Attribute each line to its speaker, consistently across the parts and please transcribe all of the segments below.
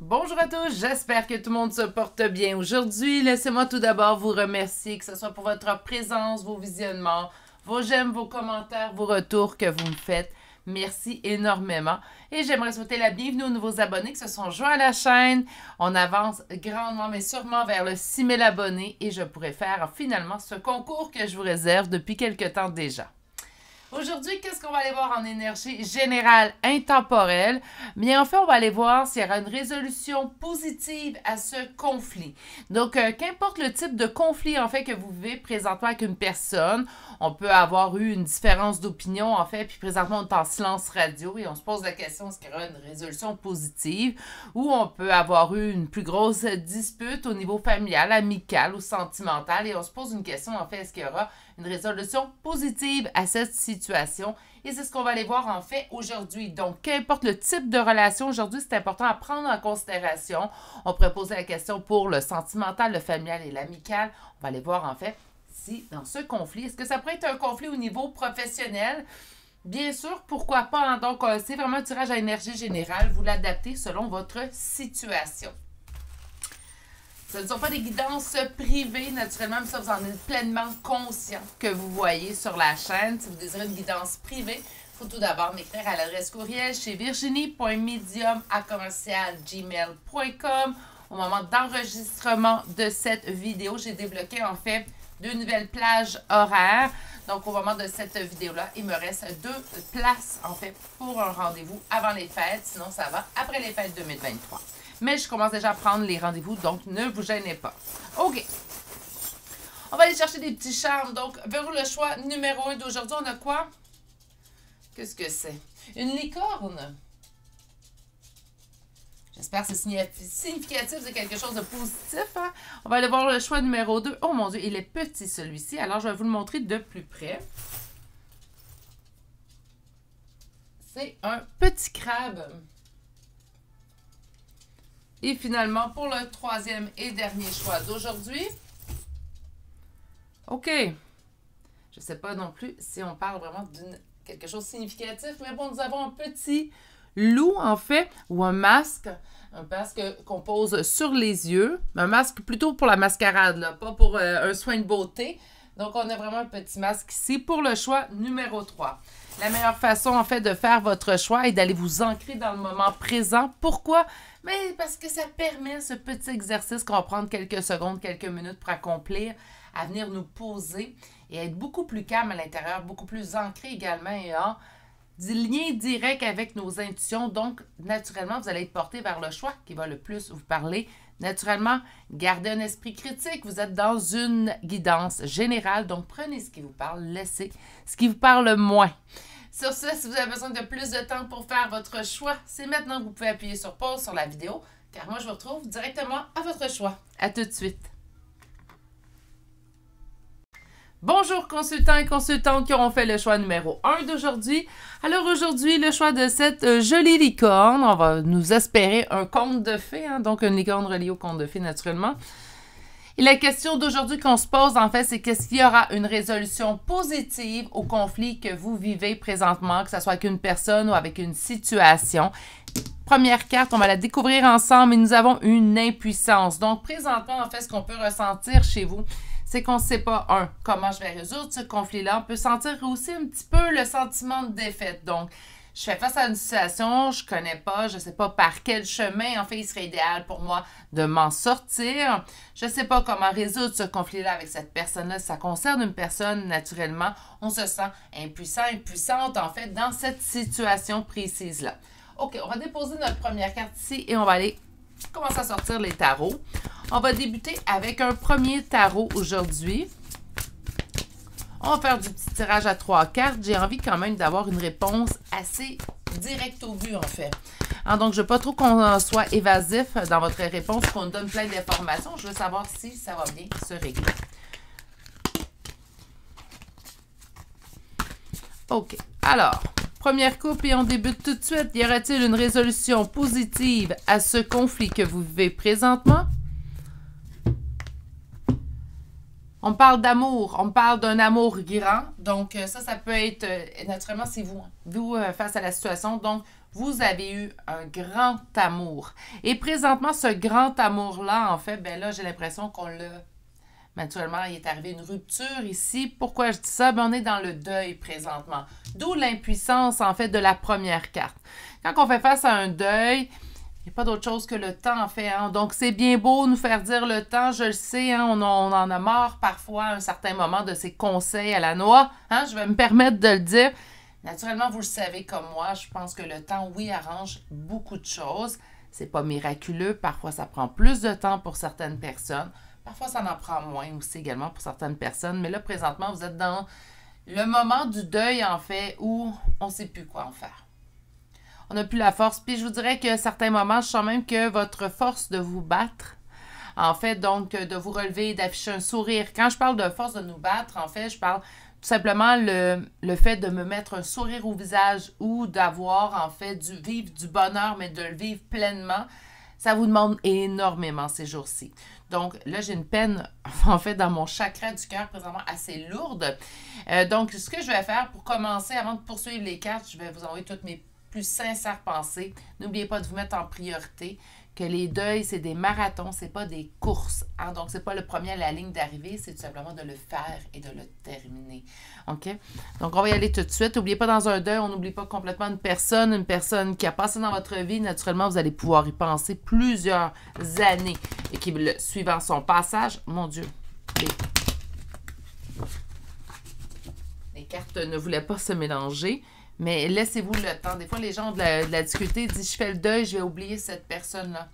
Speaker 1: Bonjour à tous, j'espère que tout le monde se porte bien aujourd'hui. Laissez-moi tout d'abord vous remercier, que ce soit pour votre présence, vos visionnements, vos j'aime, vos commentaires, vos retours que vous me faites. Merci énormément. Et j'aimerais souhaiter la bienvenue aux nouveaux abonnés qui se sont joints à la chaîne. On avance grandement, mais sûrement vers le 6000 abonnés et je pourrai faire finalement ce concours que je vous réserve depuis quelque temps déjà. Aujourd'hui, qu'est-ce qu'on va aller voir en énergie générale intemporelle? Bien, en fait, on va aller voir s'il y aura une résolution positive à ce conflit. Donc, qu'importe le type de conflit, en fait, que vous vivez présentement avec une personne, on peut avoir eu une différence d'opinion, en fait, puis présentement, on est en silence radio et on se pose la question, est-ce qu'il y aura une résolution positive? Ou on peut avoir eu une plus grosse dispute au niveau familial, amical ou sentimental et on se pose une question, en fait, est-ce qu'il y aura une résolution positive à cette situation. Et c'est ce qu'on va aller voir en fait aujourd'hui. Donc, qu'importe le type de relation, aujourd'hui, c'est important à prendre en considération. On pourrait poser la question pour le sentimental, le familial et l'amical. On va aller voir en fait si dans ce conflit, est-ce que ça pourrait être un conflit au niveau professionnel? Bien sûr, pourquoi pas. Hein? Donc, c'est vraiment un tirage à énergie générale. Vous l'adaptez selon votre situation. Ce ne sont pas des guidances privées, naturellement, mais ça, vous en êtes pleinement conscient que vous voyez sur la chaîne. Si vous désirez une guidance privée, il faut tout d'abord m'écrire à l'adresse courriel chez virginie.medium@gmail.com. Au moment d'enregistrement de cette vidéo, j'ai débloqué en fait 2 nouvelles plages horaires. Donc, au moment de cette vidéo-là, il me reste 2 places en fait pour un rendez-vous avant les fêtes. Sinon, ça va après les fêtes 2023. Mais je commence déjà à prendre les rendez-vous, donc ne vous gênez pas. OK. On va aller chercher des petits charmes. Donc, vers le choix numéro 1 d'aujourd'hui, on a quoi? Qu'est-ce que c'est? Une licorne. J'espère que c'est significatif de quelque chose de positif. Hein? On va aller voir le choix numéro 2. Oh mon Dieu, il est petit celui-ci. Alors, je vais vous le montrer de plus près. C'est un petit crabe. Et finalement, pour le troisième et dernier choix d'aujourd'hui, OK, je ne sais pas non plus si on parle vraiment de quelque chose de significatif, mais bon, nous avons un petit loup, en fait, ou un masque qu'on pose sur les yeux, un masque plutôt pour la mascarade, là, pas pour un soin de beauté. Donc, on a vraiment un petit masque ici pour le choix numéro 3. La meilleure façon, en fait, de faire votre choix est d'aller vous ancrer dans le moment présent. Pourquoi? Mais parce que ça permet ce petit exercice qu'on va prendre quelques secondes, quelques minutes pour accomplir, à venir nous poser et être beaucoup plus calme à l'intérieur, beaucoup plus ancré également et en lien direct avec nos intuitions. Donc, naturellement, vous allez être porté vers le choix qui va le plus vous parler. Naturellement, gardez un esprit critique. Vous êtes dans une guidance générale. Donc, prenez ce qui vous parle, laissez ce qui vous parle moins. Sur ce, si vous avez besoin de plus de temps pour faire votre choix, c'est maintenant que vous pouvez appuyer sur pause sur la vidéo, car moi, je vous retrouve directement à votre choix. À tout de suite. Bonjour consultants et consultantes qui auront fait le choix numéro 1 d'aujourd'hui. Alors aujourd'hui, le choix de cette jolie licorne, on va nous espérer un conte de fées, hein, donc une licorne reliée au conte de fées naturellement. Et la question d'aujourd'hui qu'on se pose en fait, c'est qu'est-ce qu'il y aura une résolution positive au conflit que vous vivez présentement, que ce soit avec une personne ou avec une situation. Première carte, on va la découvrir ensemble et nous avons une impuissance. Donc présentement, en fait, ce qu'on peut ressentir chez vous, c'est qu'on ne sait pas, comment je vais résoudre ce conflit-là. On peut sentir aussi un petit peu le sentiment de défaite. Donc, je fais face à une situation, je ne connais pas, je ne sais pas par quel chemin, en fait, il serait idéal pour moi de m'en sortir. Je ne sais pas comment résoudre ce conflit-là avec cette personne-là. Si ça concerne une personne, naturellement, on se sent impuissant, impuissante, en fait, dans cette situation précise-là. OK, on va déposer notre première carte ici et on va aller commencer à sortir les tarots. On va débuter avec un premier tarot aujourd'hui. On va faire du petit tirage à 3 cartes. J'ai envie quand même d'avoir une réponse assez directe au but, en fait. Hein, donc, je ne veux pas trop qu'on soit évasif dans votre réponse, qu'on donne plein d'informations. Je veux savoir si ça va bien se régler. OK. Alors, première coupe et on débute tout de suite. Y aura-t-il une résolution positive à ce conflit que vous vivez présentement? On parle d'amour, on parle d'un amour grand. Donc, ça peut être, naturellement, c'est vous, hein, vous face à la situation. Donc, vous avez eu un grand amour. Et présentement, ce grand amour-là, en fait, ben là, j'ai l'impression qu'on l'a. Naturellement, il est arrivé une rupture ici. Pourquoi je dis ça? Ben, on est dans le deuil présentement. D'où l'impuissance, en fait, de la première carte. Quand on fait face à un deuil, il n'y a pas d'autre chose que le temps, en fait. Hein? Donc, c'est bien beau nous faire dire le temps, je le sais, hein? On en a marre parfois à un certain moment de ces conseils à la noix. Hein? Je vais me permettre de le dire. Naturellement, vous le savez comme moi, je pense que le temps, oui, arrange beaucoup de choses. C'est pas miraculeux. Parfois, ça prend plus de temps pour certaines personnes. Parfois, ça en prend moins aussi également pour certaines personnes. Mais là, présentement, vous êtes dans le moment du deuil, en fait, où on ne sait plus quoi en faire. On n'a plus la force. Puis je vous dirais qu'à certains moments, je sens même que votre force de vous battre, en fait, donc de vous relever, d'afficher un sourire. Quand je parle de force de nous battre, en fait, je parle tout simplement le fait de me mettre un sourire au visage ou d'avoir, en fait, vivre du bonheur, mais de le vivre pleinement. Ça vous demande énormément ces jours-ci. Donc là, j'ai une peine, en fait, dans mon chakra du cœur présentement assez lourde. Donc, ce que je vais faire pour commencer, avant de poursuivre les cartes, je vais vous envoyer toutes mes plus sincères pensées. N'oubliez pas de vous mettre en priorité, que les deuils, c'est des marathons, c'est pas des courses. Hein? Donc, c'est pas le premier à la ligne d'arrivée, c'est tout simplement de le faire et de le terminer. OK? Donc, on va y aller tout de suite. N'oubliez pas, dans un deuil, on n'oublie pas complètement une personne qui a passé dans votre vie. Naturellement, vous allez pouvoir y penser plusieurs années et qui, suivant son passage, mon Dieu, les cartes ne voulaient pas se mélanger. Mais laissez-vous le temps. Des fois, les gens ont de la difficulté. Ils disent, je fais le deuil, je vais oublier cette personne-là.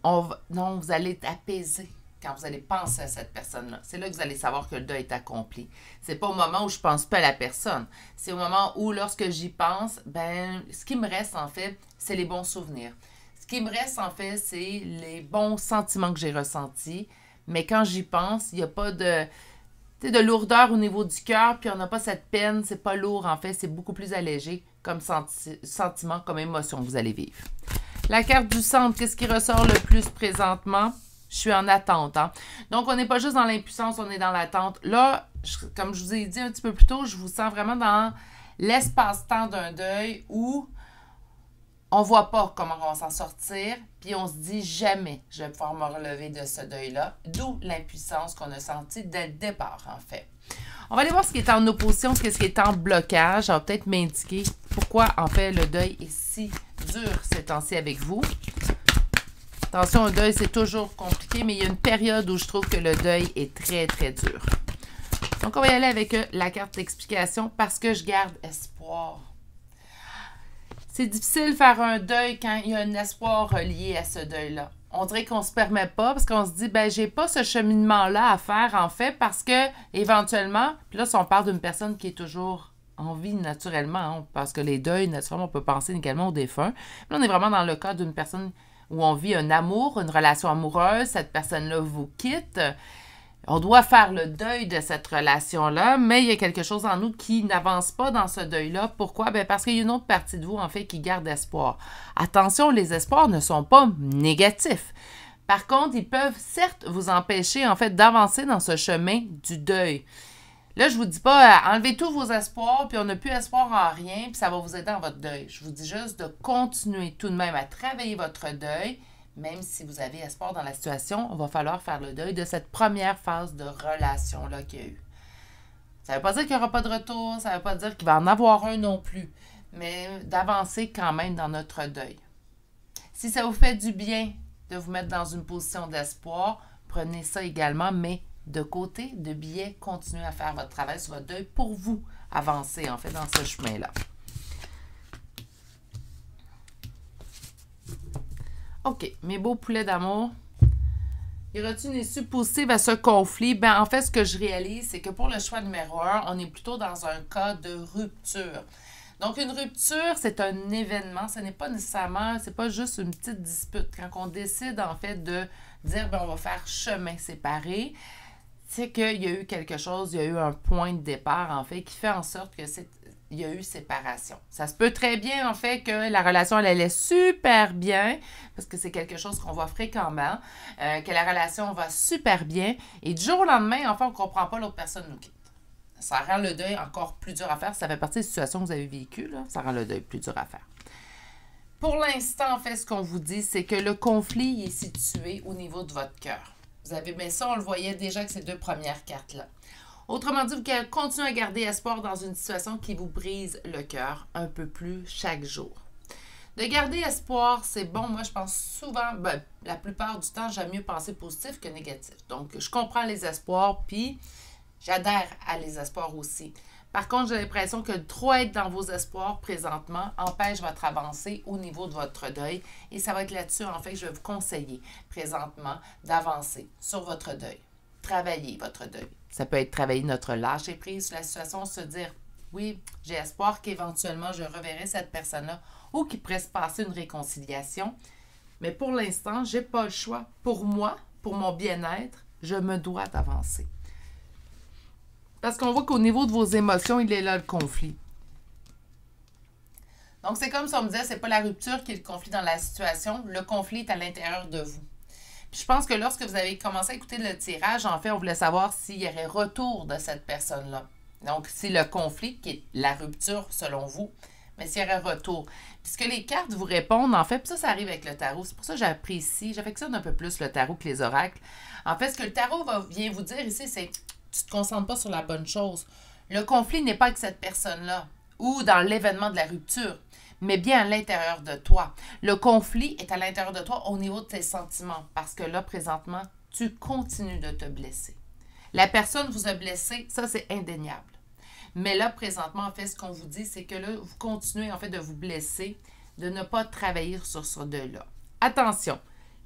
Speaker 1: Non, vous allez être apaisé quand vous allez penser à cette personne-là. C'est là que vous allez savoir que le deuil est accompli. C'est pas au moment où je pense pas à la personne. C'est au moment où, lorsque j'y pense, ben, ce qui me reste, en fait, c'est les bons souvenirs. Ce qui me reste, en fait, c'est les bons sentiments que j'ai ressentis. Mais quand j'y pense, il n'y a pas de lourdeur au niveau du cœur, puis on n'a pas cette peine, c'est pas lourd en fait, c'est beaucoup plus allégé comme sentiment, comme émotion que vous allez vivre. La carte du centre, qu'est-ce qui ressort le plus présentement? Je suis en attente. Hein? Donc, on n'est pas juste dans l'impuissance, on est dans l'attente. Là, comme je vous ai dit un petit peu plus tôt, je vous sens vraiment dans l'espace-temps d'un deuil où on ne voit pas comment on va s'en sortir, puis on se dit jamais je vais pouvoir me relever de ce deuil-là, d'où l'impuissance qu'on a sentie dès le départ, en fait. On va aller voir ce qui est en opposition, ce qui est en blocage. Ça va peut-être m'indiquer pourquoi, en fait, le deuil est si dur ces temps-ci avec vous. Attention, un deuil, c'est toujours compliqué, mais il y a une période où je trouve que le deuil est très, très dur. Donc, on va y aller avec la carte d'explication parce que je garde espoir. C'est difficile de faire un deuil quand il y a un espoir relié à ce deuil-là. On dirait qu'on ne se permet pas parce qu'on se dit, ben j'ai pas ce cheminement-là à faire en fait parce que éventuellement, puis là si on parle d'une personne qui est toujours en vie naturellement, hein, parce que les deuils, naturellement, on peut penser également aux défunts. Là, on est vraiment dans le cas d'une personne où on vit un amour, une relation amoureuse, cette personne-là vous quitte. On doit faire le deuil de cette relation-là, mais il y a quelque chose en nous qui n'avance pas dans ce deuil-là. Pourquoi? Bien parce qu'il y a une autre partie de vous, en fait, qui garde espoir. Attention, les espoirs ne sont pas négatifs. Par contre, ils peuvent certes vous empêcher, en fait, d'avancer dans ce chemin du deuil. Là, je ne vous dis pas, enlevez tous vos espoirs, puis on n'a plus espoir en rien, puis ça va vous aider dans votre deuil. Je vous dis juste de continuer tout de même à travailler votre deuil. Même si vous avez espoir dans la situation, il va falloir faire le deuil de cette première phase de relation-là qu'il y a eu. Ça ne veut pas dire qu'il n'y aura pas de retour, ça ne veut pas dire qu'il va en avoir un non plus, mais d'avancer quand même dans notre deuil. Si ça vous fait du bien de vous mettre dans une position d'espoir, prenez ça également, mais de côté, de biais, continuez à faire votre travail sur votre deuil pour vous avancer en fait dans ce chemin-là. OK, mes beaux poulets d'amour. Y aura-t-il une issue positive à ce conflit? Ben, en fait, ce que je réalise, c'est que pour le choix numéro 1, on est plutôt dans un cas de rupture. Donc, une rupture, c'est un événement. Ce n'est pas nécessairement, c'est pas juste une petite dispute. Quand on décide, en fait, de dire, ben, on va faire chemin séparé, c'est qu'il y a eu quelque chose, il y a eu un point de départ, en fait, qui fait en sorte que il y a eu séparation. Ça se peut très bien, en fait, que la relation, elle allait super bien, parce que c'est quelque chose qu'on voit fréquemment, que la relation va super bien, et du jour au lendemain, en fait, on ne comprend pas, l'autre personne nous quitte. Ça rend le deuil encore plus dur à faire. Ça fait partie des situations que vous avez vécues, là. Ça rend le deuil plus dur à faire. Pour l'instant, en fait, ce qu'on vous dit, c'est que le conflit est situé au niveau de votre cœur. Vous avez, mais ça, on le voyait déjà avec ces deux premières cartes-là. Autrement dit, vous continuez à garder espoir dans une situation qui vous brise le cœur un peu plus chaque jour. De garder espoir, c'est bon. Moi, je pense souvent, la plupart du temps, j'aime mieux penser positif que négatif. Donc, je comprends les espoirs, puis j'adhère à les espoirs aussi. Par contre, j'ai l'impression que trop être dans vos espoirs présentement empêche votre avancée au niveau de votre deuil. Et ça va être là-dessus, en fait, que je vais vous conseiller présentement d'avancer sur votre deuil. Travailler votre deuil. Ça peut être travailler notre lâcher-prise sur la situation, se dire, oui, j'ai espoir qu'éventuellement je reverrai cette personne-là ou qu'il pourrait se passer une réconciliation. Mais pour l'instant, je n'ai pas le choix. Pour moi, pour mon bien-être, je me dois d'avancer. Parce qu'on voit qu'au niveau de vos émotions, il est là le conflit. Donc, c'est comme si on me disait, c'est pas la rupture qui est le conflit dans la situation, le conflit est à l'intérieur de vous. Puis je pense que lorsque vous avez commencé à écouter le tirage, en fait, on voulait savoir s'il y aurait retour de cette personne-là. Donc, c'est le conflit qui est la rupture selon vous, mais s'il y aurait retour. Puisque les cartes vous répondent, en fait, puis ça arrive avec le tarot. C'est pour ça que j'apprécie, j'affectionne un peu plus le tarot que les oracles. En fait, ce que le tarot vient vous dire ici, c'est tu ne te concentres pas sur la bonne chose. Le conflit n'est pas avec cette personne-là ou dans l'événement de la rupture, mais bien à l'intérieur de toi. Le conflit est à l'intérieur de toi au niveau de tes sentiments parce que là, présentement, tu continues de te blesser. La personne vous a blessé, ça, c'est indéniable. Mais là, présentement, en fait, ce qu'on vous dit, c'est que là, vous continuez, en fait, de vous blesser, de ne pas travailler sur ce deuil-là. Attention,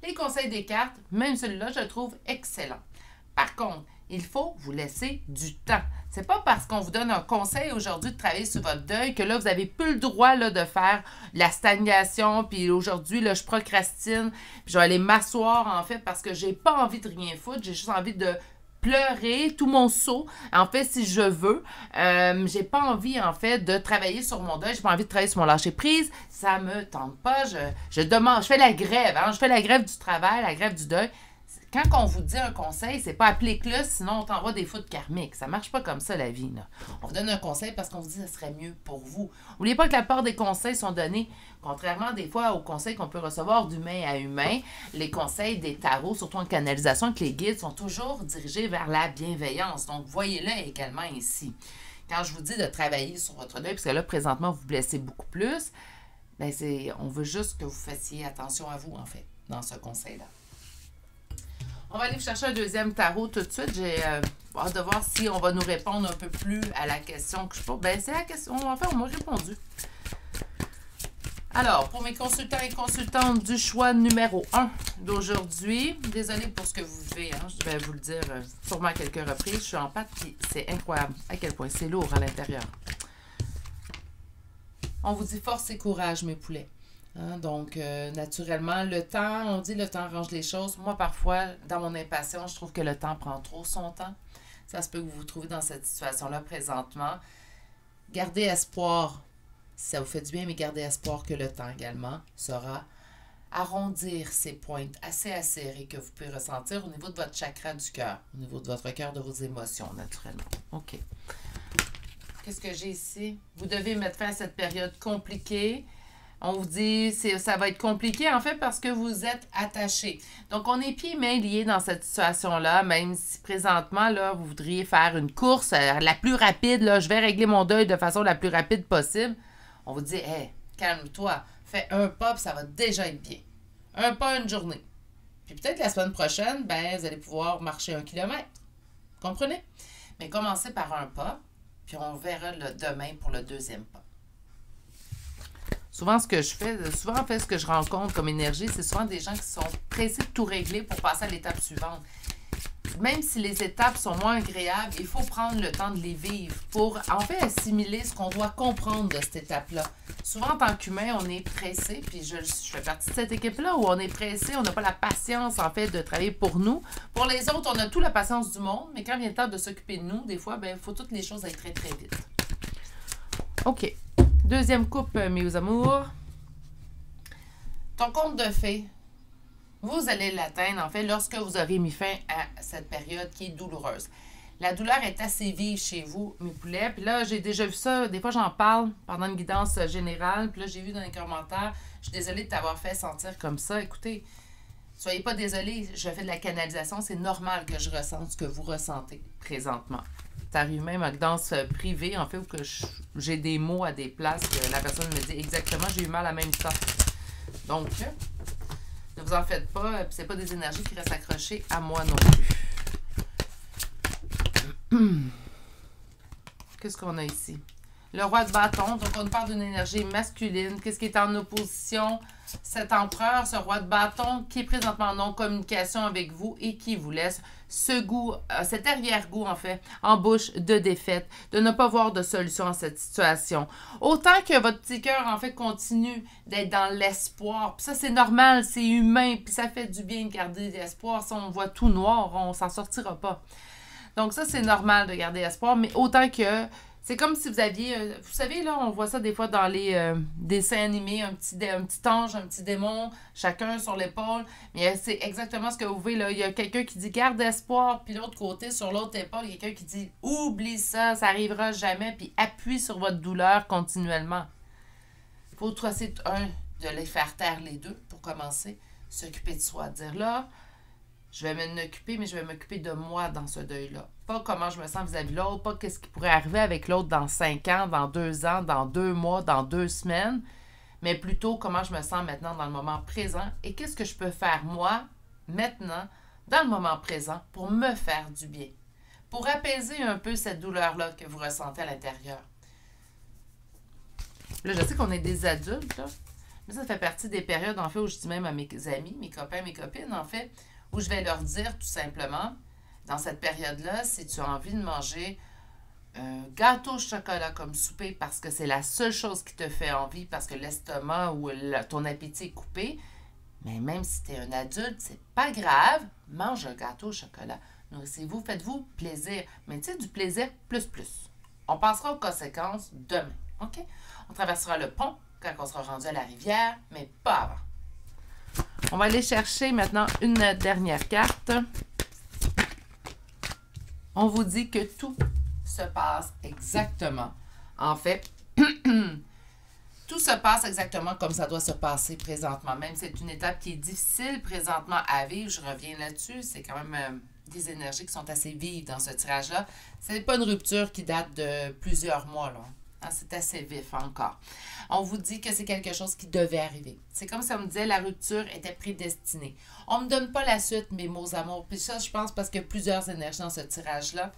Speaker 1: les conseils des cartes, même celui-là, je le trouve excellent. Par contre, il faut vous laisser du temps. C'est pas parce qu'on vous donne un conseil aujourd'hui de travailler sur votre deuil que là, vous n'avez plus le droit là, de faire la stagnation, puis aujourd'hui, là, je procrastine, puis je vais aller m'asseoir, en fait, parce que j'ai pas envie de rien foutre, j'ai juste envie de pleurer tout mon seau, en fait, si je veux. J'ai pas envie, en fait, de travailler sur mon deuil, j'ai pas envie de travailler sur mon lâcher-prise, ça me tente pas, je fais la grève, hein, je fais la grève du travail, la grève du deuil. Quand on vous dit un conseil, c'est pas applique-le, sinon on t'envoie des foudres karmiques. Ça marche pas comme ça, la vie, là. On vous donne un conseil parce qu'on vous dit que ce serait mieux pour vous. N'oubliez pas que la part des conseils sont donnés, contrairement des fois aux conseils qu'on peut recevoir d'humain à humain, les conseils des tarots, surtout en canalisation avec les guides, sont toujours dirigés vers la bienveillance. Donc, voyez-le également ici. Quand je vous dis de travailler sur votre deuil, parce que là, présentement, vous vous blessez beaucoup plus, ben on veut juste que vous fassiez attention à vous, en fait, dans ce conseil-là. On va aller chercher un deuxième tarot tout de suite. J'ai hâte de voir si on va nous répondre un peu plus à la question que je pose. Ben, c'est la question. En fait, on m'a répondu. Alors, pour mes consultants et consultantes du choix numéro 1 d'aujourd'hui, désolée pour ce que vous vivez, hein, je vais vous le dire sûrement à quelques reprises. Je suis en pâte et c'est incroyable à quel point c'est lourd à l'intérieur. On vous dit force et courage, mes poulets. Hein, donc, naturellement, le temps, on dit le temps arrange les choses. Moi, parfois, dans mon impatience, je trouve que le temps prend trop son temps. Ça se peut que vous vous trouvez dans cette situation-là présentement. Gardez espoir, si ça vous fait du bien, mais gardez espoir que le temps également saura arrondir ces pointes assez acérées que vous pouvez ressentir au niveau de votre chakra du cœur, au niveau de votre cœur, de vos émotions, naturellement. OK. Qu'est-ce que j'ai ici? Vous devez mettre fin à cette période compliquée. On vous dit ça va être compliqué, en fait, parce que vous êtes attaché. Donc, on est pieds et mains liés dans cette situation-là, même si présentement, là, vous voudriez faire une course la plus rapide, là, je vais régler mon deuil de façon la plus rapide possible. On vous dit, hey, calme-toi, fais un pas, puis ça va déjà être bien. Un pas, une journée. Puis peut-être la semaine prochaine, ben, vous allez pouvoir marcher 1 kilomètre. Comprenez? Mais commencez par un pas, puis on verra demain pour le deuxième pas. Souvent, ce que je fais, en fait, ce que je rencontre comme énergie, c'est souvent des gens qui sont pressés de tout régler pour passer à l'étape suivante. Même si les étapes sont moins agréables, il faut prendre le temps de les vivre pour, en fait, assimiler ce qu'on doit comprendre de cette étape-là. Souvent, en tant qu'humain, on est pressé, puis je fais partie de cette équipe-là où on est pressé, on n'a pas la patience, en fait, de travailler pour nous. Pour les autres, on a toute la patience du monde, mais quand vient le temps de s'occuper de nous, des fois, ben, il faut toutes les choses aller très, très vite. OK. Deuxième coupe, mes amours. Ton conte de fées, vous allez l'atteindre, en fait, lorsque vous aurez mis fin à cette période qui est douloureuse. La douleur est assez vive chez vous, mes poulets. Puis là, j'ai déjà vu ça. Des fois, j'en parle pendant une guidance générale. Puis là, j'ai vu dans les commentaires, je suis désolée de t'avoir fait sentir comme ça. Écoutez, soyez pas désolés, je fais de la canalisation. C'est normal que je ressente ce que vous ressentez présentement. Ça arrive même en guidance privée, en fait, où que j'ai des mots à des places que la personne me dit exactement, j'ai eu mal à même temps. Donc, ne vous en faites pas. Puis c'est pas des énergies qui restent accrochées à moi non plus. Qu'est-ce qu'on a ici? Le roi de bâton. Donc, on parle d'une énergie masculine. Qu'est-ce qui est en opposition? Cet empereur, ce roi de bâton, qui est présentement en non-communication avec vous et qui vous laisse ce goût, cet arrière-goût, en fait, en bouche de défaite, de ne pas voir de solution à cette situation. Autant que votre petit cœur, en fait, continue d'être dans l'espoir. Puis ça, c'est normal, c'est humain, puis ça fait du bien de garder l'espoir. Si on voit tout noir, on s'en sortira pas. Donc ça, c'est normal de garder espoir, mais autant que... C'est comme si vous aviez... vous savez, là, on voit ça des fois dans les dessins animés, un petit ange, un petit démon, chacun sur l'épaule. Mais c'est exactement ce que vous voyez, là. Il y a quelqu'un qui dit « garde espoir », puis l'autre côté, sur l'autre épaule, il y a quelqu'un qui dit « oublie ça, ça arrivera jamais », puis appuie sur votre douleur continuellement. Il faut essayer, de les faire taire les deux, pour commencer. S'occuper de soi, dire là... Je vais m'en occuper, mais je vais m'occuper de moi dans ce deuil-là. Pas comment je me sens vis-à-vis de l'autre, pas qu'est-ce qui pourrait arriver avec l'autre dans 5 ans, dans 2 ans, dans 2 mois, dans 2 semaines, mais plutôt comment je me sens maintenant dans le moment présent et qu'est-ce que je peux faire moi, maintenant, dans le moment présent, pour me faire du bien, pour apaiser un peu cette douleur-là que vous ressentez à l'intérieur. Là, je sais qu'on est des adultes, là, mais ça fait partie des périodes, en fait, où je dis même à mes amis, mes copains, mes copines, en fait, où je vais leur dire tout simplement, dans cette période-là, si tu as envie de manger un gâteau au chocolat comme souper parce que c'est la seule chose qui te fait envie, parce que l'estomac ou ton appétit est coupé, mais même si tu es un adulte, c'est pas grave, mange un gâteau au chocolat. Nourrissez-vous, faites-vous plaisir, mais tu sais, du plaisir plus. On passera aux conséquences demain, OK? On traversera le pont quand on sera rendu à la rivière, mais pas avant. On va aller chercher maintenant une dernière carte. On vous dit que tout se passe exactement. En fait, tout se passe exactement comme ça doit se passer présentement. Même si c'est une étape qui est difficile présentement à vivre, je reviens là-dessus. C'est quand même des énergies qui sont assez vives dans ce tirage-là. Ce n'est pas une rupture qui date de plusieurs mois, là. C'est assez vif encore. On vous dit que c'est quelque chose qui devait arriver. C'est comme si on me disait la rupture était prédestinée. On ne me donne pas la suite, mes mots amours. Puis ça, je pense parce qu'il y a plusieurs énergies dans ce tirage-là.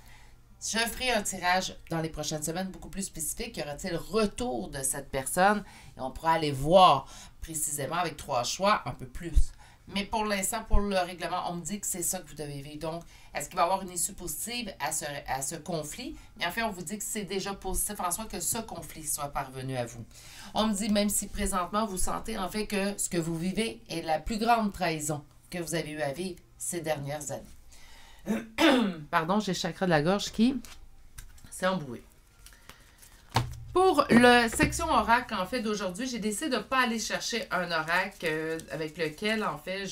Speaker 1: Je ferai un tirage dans les prochaines semaines beaucoup plus spécifique. Y aura-t-il retour de cette personne? Et on pourra aller voir précisément avec 3 choix un peu plus. Mais pour l'instant, pour le règlement, on me dit que c'est ça que vous devez vivre. Donc, est-ce qu'il va y avoir une issue positive à ce conflit? Mais en fait, on vous dit que c'est déjà positif en soi que ce conflit soit parvenu à vous. On me dit, même si présentement, vous sentez en fait que ce que vous vivez est la plus grande trahison que vous avez eu à vivre ces dernières années. Pardon, j'ai le chakra de la gorge qui s'est embrouillé. Pour la section oracle, en fait, d'aujourd'hui, j'ai décidé de ne pas aller chercher un oracle avec lequel, en fait,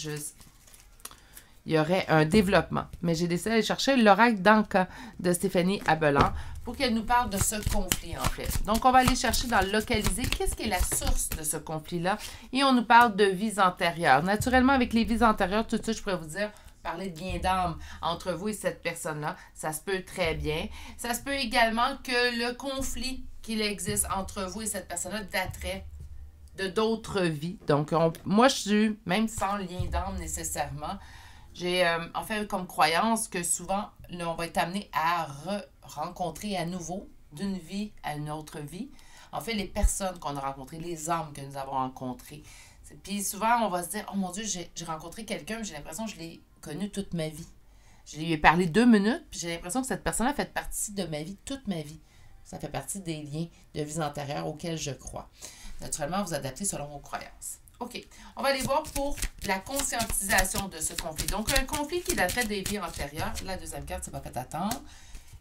Speaker 1: il y aurait un développement. Mais j'ai décidé d'aller chercher l'oracle d'Anka de Stéphanie Abelan pour qu'elle nous parle de ce conflit, en fait. Donc, on va aller chercher dans le localiser qu'est-ce qui est la source de ce conflit-là. Et on nous parle de vies antérieures. Naturellement, avec les vies antérieures, tout de suite, je pourrais vous dire, parler de lien d'âme entre vous et cette personne-là. Ça se peut très bien. Ça se peut également que le conflit qu'il existe entre vous et cette personne-là daterait de d'autres vies. Donc, moi, je suis, même sans lien d'âme nécessairement, j'ai en fait comme croyance que souvent, là, on va être amené à rencontrer à nouveau d'une vie à une autre vie. En fait, les personnes qu'on a rencontrées, les âmes que nous avons rencontrées. Puis souvent, on va se dire, oh mon Dieu, j'ai rencontré quelqu'un, j'ai l'impression que je l'ai connu toute ma vie. Je lui ai parlé 2 minutes, puis j'ai l'impression que cette personne-là fait partie de ma vie toute ma vie. Ça fait partie des liens de vie antérieure auxquels je crois. Naturellement, vous adaptez selon vos croyances. OK. On va aller voir pour la conscientisation de ce conflit. Donc, un conflit qui daterait des vies antérieures. La deuxième carte, c'est pas fait attendre.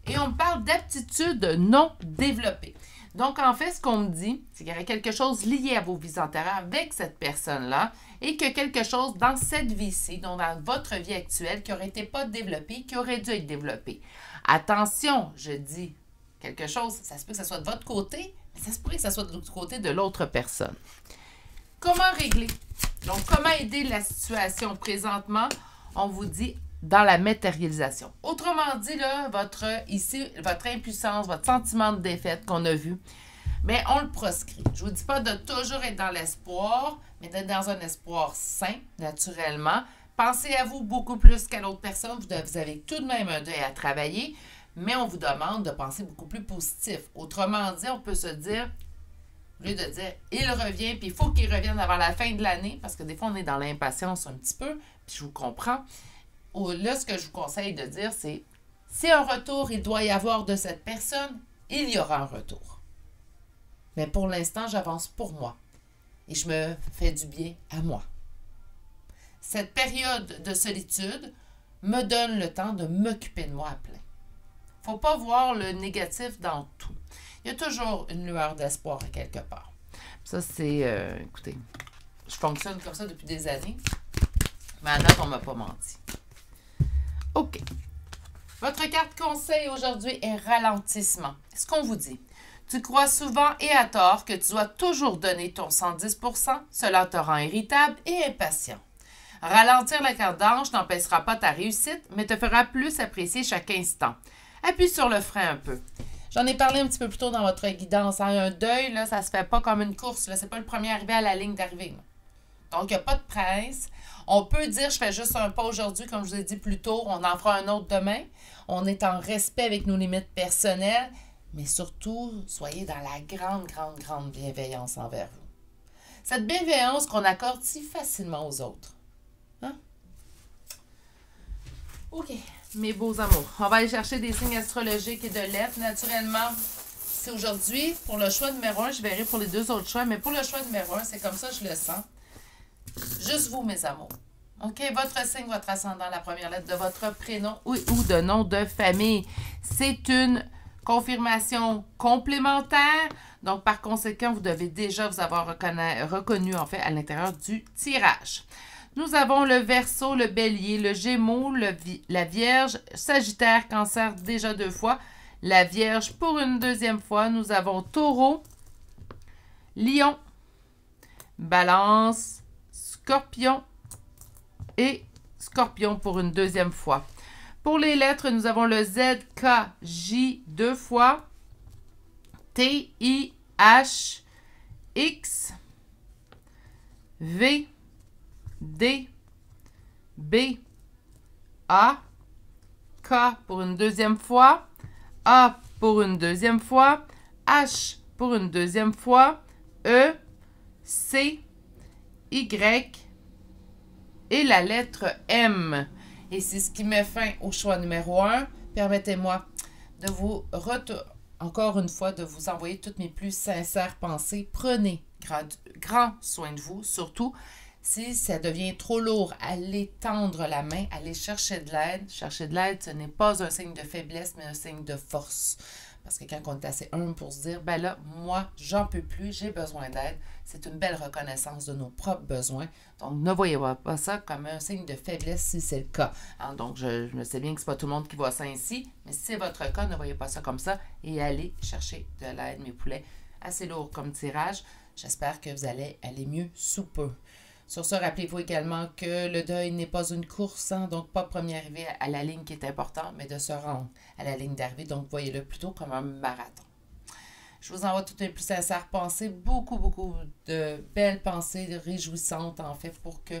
Speaker 1: Et on parle d'aptitudes non développées. Donc, en fait, ce qu'on me dit, c'est qu'il y aurait quelque chose lié à vos vies antérieures avec cette personne-là et que quelque chose dans cette vie-ci, donc dans votre vie actuelle, qui n'aurait été pas développé, qui aurait dû être développé. Attention, je dis quelque chose, ça se peut que ce soit de votre côté, mais ça se pourrait que ce soit de l'autre côté de l'autre personne. Comment régler? Donc, comment aider la situation présentement? On vous dit dans la matérialisation. Autrement dit, là, votre impuissance, votre sentiment de défaite qu'on a vu, bien, on le proscrit. Je ne vous dis pas de toujours être dans l'espoir, mais d'être dans un espoir sain, naturellement. Pensez à vous beaucoup plus qu'à l'autre personne. Vous avez tout de même un deuil à travailler, mais on vous demande de penser beaucoup plus positif. Autrement dit, on peut se dire, au lieu de dire « il revient », puis il faut qu'il revienne avant la fin de l'année, parce que des fois, on est dans l'impatience un petit peu, puis je vous comprends. Là, ce que je vous conseille de dire, c'est si un retour il doit y avoir de cette personne, il y aura un retour. Mais pour l'instant, j'avance pour moi et je me fais du bien à moi. Cette période de solitude me donne le temps de m'occuper de moi à plein. Il ne faut pas voir le négatif dans tout. Il y a toujours une lueur d'espoir à quelque part. Ça, c'est... écoutez, je fonctionne comme ça depuis des années, mais à date, on ne m'a pas menti. OK. Votre carte conseil aujourd'hui est ralentissement. Ce qu'on vous dit. Tu crois souvent et à tort que tu dois toujours donner ton 110%, cela te rend irritable et impatient. Ralentir la carte d'ange n'empêchera pas ta réussite, mais te fera plus apprécier chaque instant. Appuie sur le frein un peu. J'en ai parlé un petit peu plus tôt dans votre guidance. Un deuil, là, ça ne se fait pas comme une course. Ce n'est pas le premier arrivé à la ligne d'arrivée. Donc, il n'y a pas de presse. On peut dire, je fais juste un pas aujourd'hui, comme je vous ai dit plus tôt, on en fera un autre demain. On est en respect avec nos limites personnelles, mais surtout, soyez dans la grande bienveillance envers vous. Cette bienveillance qu'on accorde si facilement aux autres. Hein? OK, mes beaux amours. On va aller chercher des signes astrologiques et de lettres. Naturellement, c'est aujourd'hui. Pour le choix numéro 1, je verrai pour les deux autres choix, mais pour le choix numéro 1, c'est comme ça, je le sens. Juste vous, mes amours. OK? Votre signe, votre ascendant, la première lettre de votre prénom ou de nom de famille. C'est une confirmation complémentaire. Donc, par conséquent, vous devez déjà vous avoir reconnu, en fait, à l'intérieur du tirage. Nous avons le Verseau, le Bélier, le Gémeaux, la Vierge, Sagittaire, Cancer, déjà 2 fois. La Vierge pour une deuxième fois. Nous avons Taureau, Lion, Balance, Scorpion et Scorpion pour une deuxième fois. Pour les lettres, nous avons le Z, K, J 2 fois, T, I, H, X, V, D, B, A, K pour une deuxième fois, A pour une deuxième fois, H pour une deuxième fois, E, C, Y et la lettre M. Et c'est ce qui met fin au choix numéro 1. Permettez-moi de vous encore une fois de vous envoyer toutes mes plus sincères pensées. Prenez grand soin de vous, surtout si ça devient trop lourd, allez tendre la main, allez chercher de l'aide. Chercher de l'aide, ce n'est pas un signe de faiblesse, mais un signe de force. Parce que quand on est assez humble pour se dire, ben là, moi, j'en peux plus, j'ai besoin d'aide, c'est une belle reconnaissance de nos propres besoins. Donc, ne voyez pas ça comme un signe de faiblesse si c'est le cas. Hein, donc, je me sais bien que ce n'est pas tout le monde qui voit ça ainsi, mais si c'est votre cas, ne voyez pas ça comme ça et allez chercher de l'aide, mes poulets. Assez lourd comme tirage. J'espère que vous allez aller mieux sous peu. Sur ce, rappelez-vous également que le deuil n'est pas une course, hein, donc pas premier arrivé à la ligne qui est important, mais de se rendre à la ligne d'arrivée. Donc, voyez-le plutôt comme un marathon. Je vous envoie toutes les plus sincères pensées, beaucoup de belles pensées réjouissantes, en fait, pour que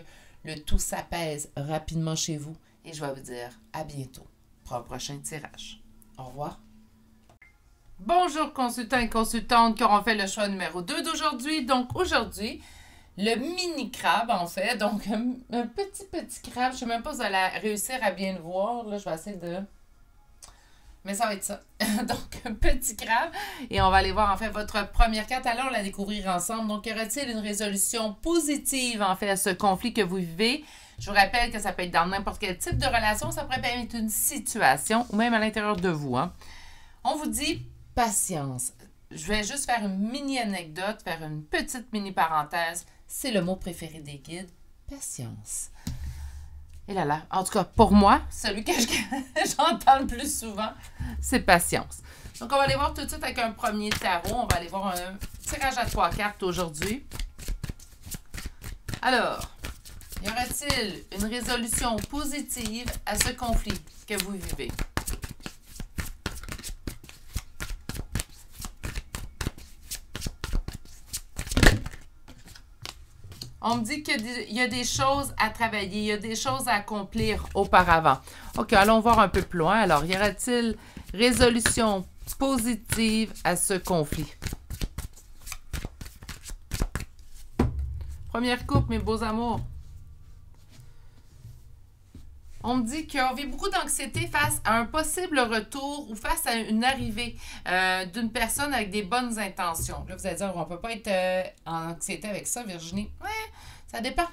Speaker 1: le tout s'apaise rapidement chez vous. Et je vais vous dire à bientôt pour un prochain tirage. Au revoir. Bonjour, consultants et consultantes qui auront fait le choix numéro 2 d'aujourd'hui. Donc, aujourd'hui, le mini crabe, en fait. Donc, un petit crabe. Je ne sais même pas si vous allez réussir à bien le voir. Là, je vais essayer de... Mais ça va être ça. Donc, un petit crabe. Et on va aller voir, en fait, votre première carte. Allons la découvrir ensemble. Donc, y aura-t-il une résolution positive, en fait, à ce conflit que vous vivez? Je vous rappelle que ça peut être dans n'importe quel type de relation. Ça pourrait être une situation ou même à l'intérieur de vous. Hein. On vous dit patience. je vais juste faire une mini anecdote, faire une petite mini parenthèse. C'est le mot préféré des guides, patience. Et là là, en tout cas, pour moi, celui que j'entends le plus souvent, c'est patience. Donc, on va aller voir tout de suite avec un premier tarot. On va aller voir un tirage à 3 cartes aujourd'hui. Alors, y aura-t-il une résolution positive à ce conflit que vous vivez? On me dit qu'il y a des choses à travailler, il y a des choses à accomplir auparavant. OK, allons voir un peu plus loin. Alors, y aura-t-il résolution positive à ce conflit? Première coupe, mes beaux amours. On me dit qu'on vit beaucoup d'anxiété face à un possible retour ou face à une arrivée d'une personne avec des bonnes intentions. Là, vous allez dire, on ne peut pas être en anxiété avec ça, Virginie. Ouais, ça dépend.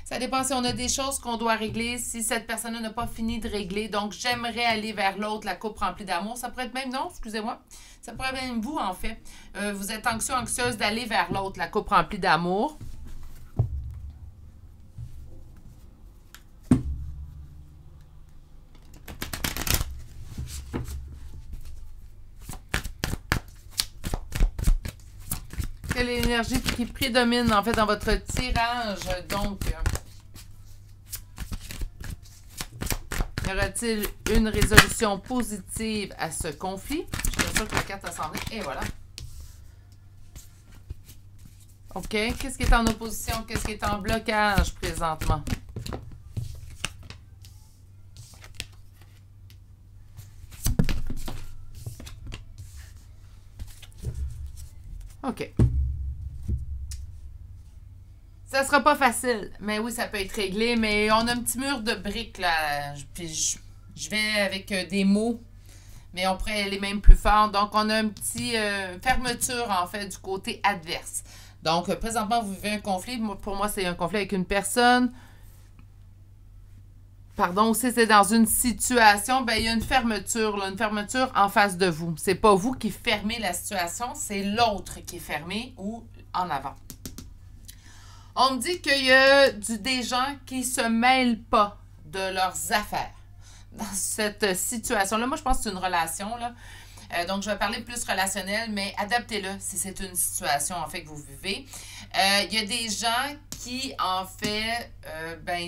Speaker 1: Ça dépend si on a des choses qu'on doit régler, si cette personne n'a pas fini de régler. Donc, j'aimerais aller vers l'autre, la coupe remplie d'amour. Ça pourrait être même, non, excusez-moi. Ça pourrait être même vous, en fait. Vous êtes anxieux, anxieuse d'aller vers l'autre, la coupe remplie d'amour. Quelle est l'énergie qui prédomine en fait dans votre tirage? Donc, y aura-t-il une résolution positive à ce conflit? Je suis sûre que la carte a s'en est. Et voilà. OK. Qu'est-ce qui est en opposition? Qu'est-ce qui est en blocage présentement? OK. Ça sera pas facile, mais oui, ça peut être réglé, mais on a un petit mur de briques, là, puis je vais avec des mots, mais on pourrait aller même plus fort. Donc, on a un petit fermeture, en fait, du côté adverse. Donc, présentement, vous vivez un conflit. Pour moi, c'est un conflit avec une personne. Pardon, si c'est dans une situation, ben il y a une fermeture en face de vous. C'est pas vous qui fermez la situation, c'est l'autre qui est fermé ou en avant. On me dit qu'il y a des gens qui ne se mêlent pas de leurs affaires dans cette situation-là. Moi, je pense que c'est une relation, là. Donc, je vais parler plus relationnel, mais adaptez-le si c'est une situation, en fait, que vous vivez. Il y a des gens qui, en fait,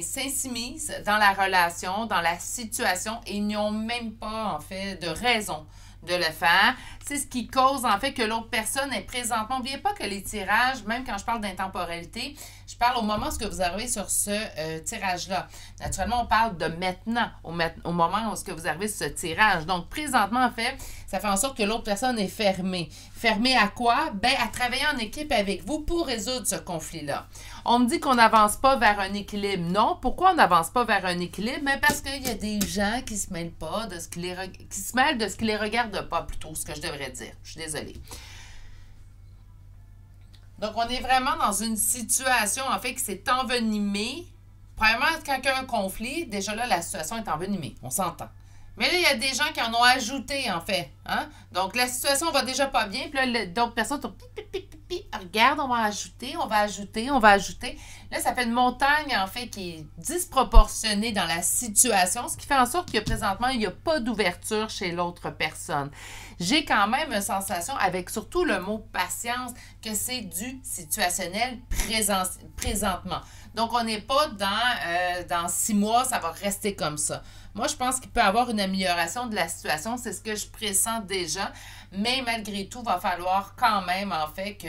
Speaker 1: s'insimisent dans la relation, dans la situation, et ils n'ont même pas, en fait, de raison de le faire. C'est ce qui cause, en fait, que l'autre personne est présentement. N'oubliez pas que les tirages, même quand je parle d'intemporalité, je parle au moment où vous arrivez sur ce tirage-là. Naturellement, on parle de maintenant, au moment où vous arrivez sur ce tirage. Donc, présentement, en fait, ça fait en sorte que l'autre personne est fermée. Fermée à quoi? Ben, à travailler en équipe avec vous pour résoudre ce conflit-là. On me dit qu'on n'avance pas vers un équilibre. Non. Pourquoi on n'avance pas vers un équilibre? Mais parce qu'il y a des gens qui ne se mêlent pas de ce qui se mêlent de ce qui les regarde pas, plutôt, ce que je devrais dire. Je suis désolée. Donc, on est vraiment dans une situation, en fait, qui s'est envenimée. Premièrement, quand il y a un conflit, déjà là, la situation est envenimée. On s'entend. Mais là, il y a des gens qui en ont ajouté, en fait. Hein? Donc, la situation va déjà pas bien. Puis là, d'autres personnes sont regarde, on va ajouter, on va ajouter, on va ajouter. Là, ça fait une montagne, en fait, qui est disproportionnée dans la situation, ce qui fait en sorte que présentement, il n'y a pas d'ouverture chez l'autre personne. J'ai quand même une sensation, avec surtout le mot patience, que c'est du situationnel présentement. Donc, on n'est pas dans 6 mois, ça va rester comme ça. Moi, je pense qu'il peut y avoir une amélioration de la situation. C'est ce que je pressens déjà. Mais malgré tout, il va falloir quand même, en fait, que,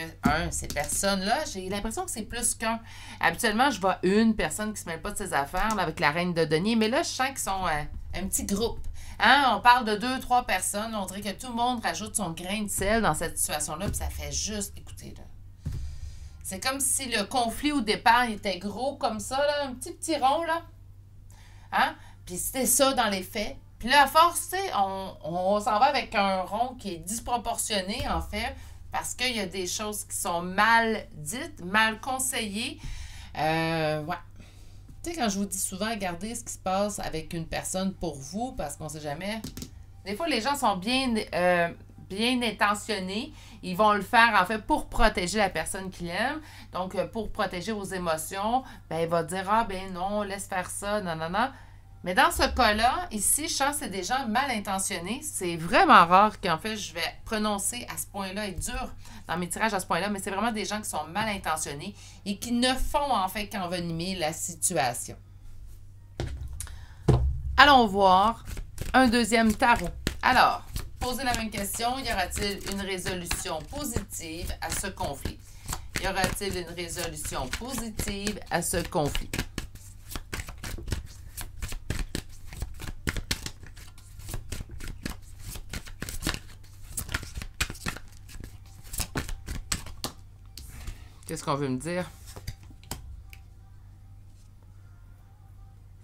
Speaker 1: ces personnes-là, j'ai l'impression que c'est plus qu'un. Habituellement, je vois une personne qui ne se mêle pas de ses affaires là, avec la reine de denier. Mais là, je sens qu'ils sont un petit groupe. Hein? On parle de 2, 3 personnes. On dirait que tout le monde rajoute son grain de sel dans cette situation-là. Puis ça fait juste, écoutez, là. C'est comme si le conflit au départ était gros comme ça, là, un petit rond, là. Hein? Puis c'était ça dans les faits. Puis là, à force, tu sais, on s'en va avec un rond qui est disproportionné, en fait, parce qu'il y a des choses qui sont mal dites, mal conseillées. Ouais. Tu sais, quand je vous dis souvent, regardez ce qui se passe avec une personne pour vous, parce qu'on ne sait jamais. Des fois, les gens sont bien bien intentionnés. Ils vont le faire, en fait, pour protéger la personne qu'il aime. Donc, pour protéger vos émotions, ben, il va dire, ah, ben non, laisse faire ça, non, non, non. Mais dans ce cas-là, ici, je sens que c'est des gens mal intentionnés. C'est vraiment rare qu'en fait, je vais prononcer à ce point-là, être dur dans mes tirages à ce point-là, mais c'est vraiment des gens qui sont mal intentionnés et qui ne font en fait qu'envenimer la situation. Allons voir un deuxième tarot. Alors, posez la même question. Y aura-t-il une résolution positive à ce conflit? Y aura-t-il une résolution positive à ce conflit? Qu'est-ce qu'on veut me dire?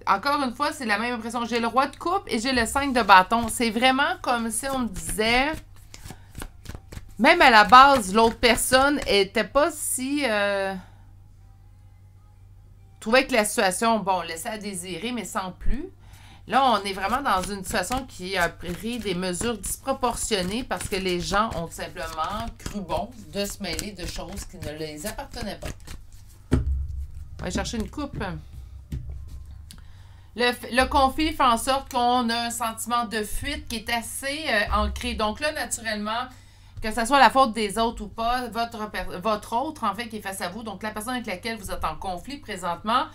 Speaker 1: Encore une fois, c'est la même impression. J'ai le roi de coupe et j'ai le 5 de bâton. C'est vraiment comme si on me disait... Même à la base, l'autre personne était pas si... trouvait que la situation, bon, laissait à désirer, mais sans plus. Là, on est vraiment dans une situation qui a pris des mesures disproportionnées parce que les gens ont simplement cru bon de se mêler de choses qui ne les appartenaient pas. On va chercher une coupe. Le conflit fait en sorte qu'on a un sentiment de fuite qui est assez ancré. Donc là, naturellement, que ce soit la faute des autres ou pas, votre autre, en fait, qui est face à vous, donc la personne avec laquelle vous êtes en conflit présentement,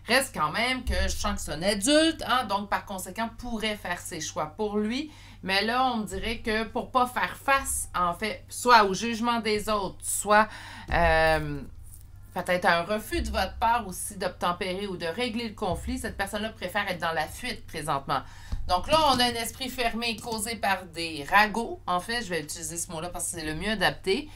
Speaker 1: reste quand même que je sens que c'est un adulte, hein, donc par conséquent, pourrait faire ses choix pour lui. Mais là, on me dirait que pour pas faire face, en fait, soit au jugement des autres, soit peut-être un refus de votre part aussi d'obtempérer ou de régler le conflit, cette personne-là préfère être dans la fuite présentement. Donc là, on a un esprit fermé causé par des ragots. En fait, je vais utiliser ce mot-là parce que c'est le mieux adapté.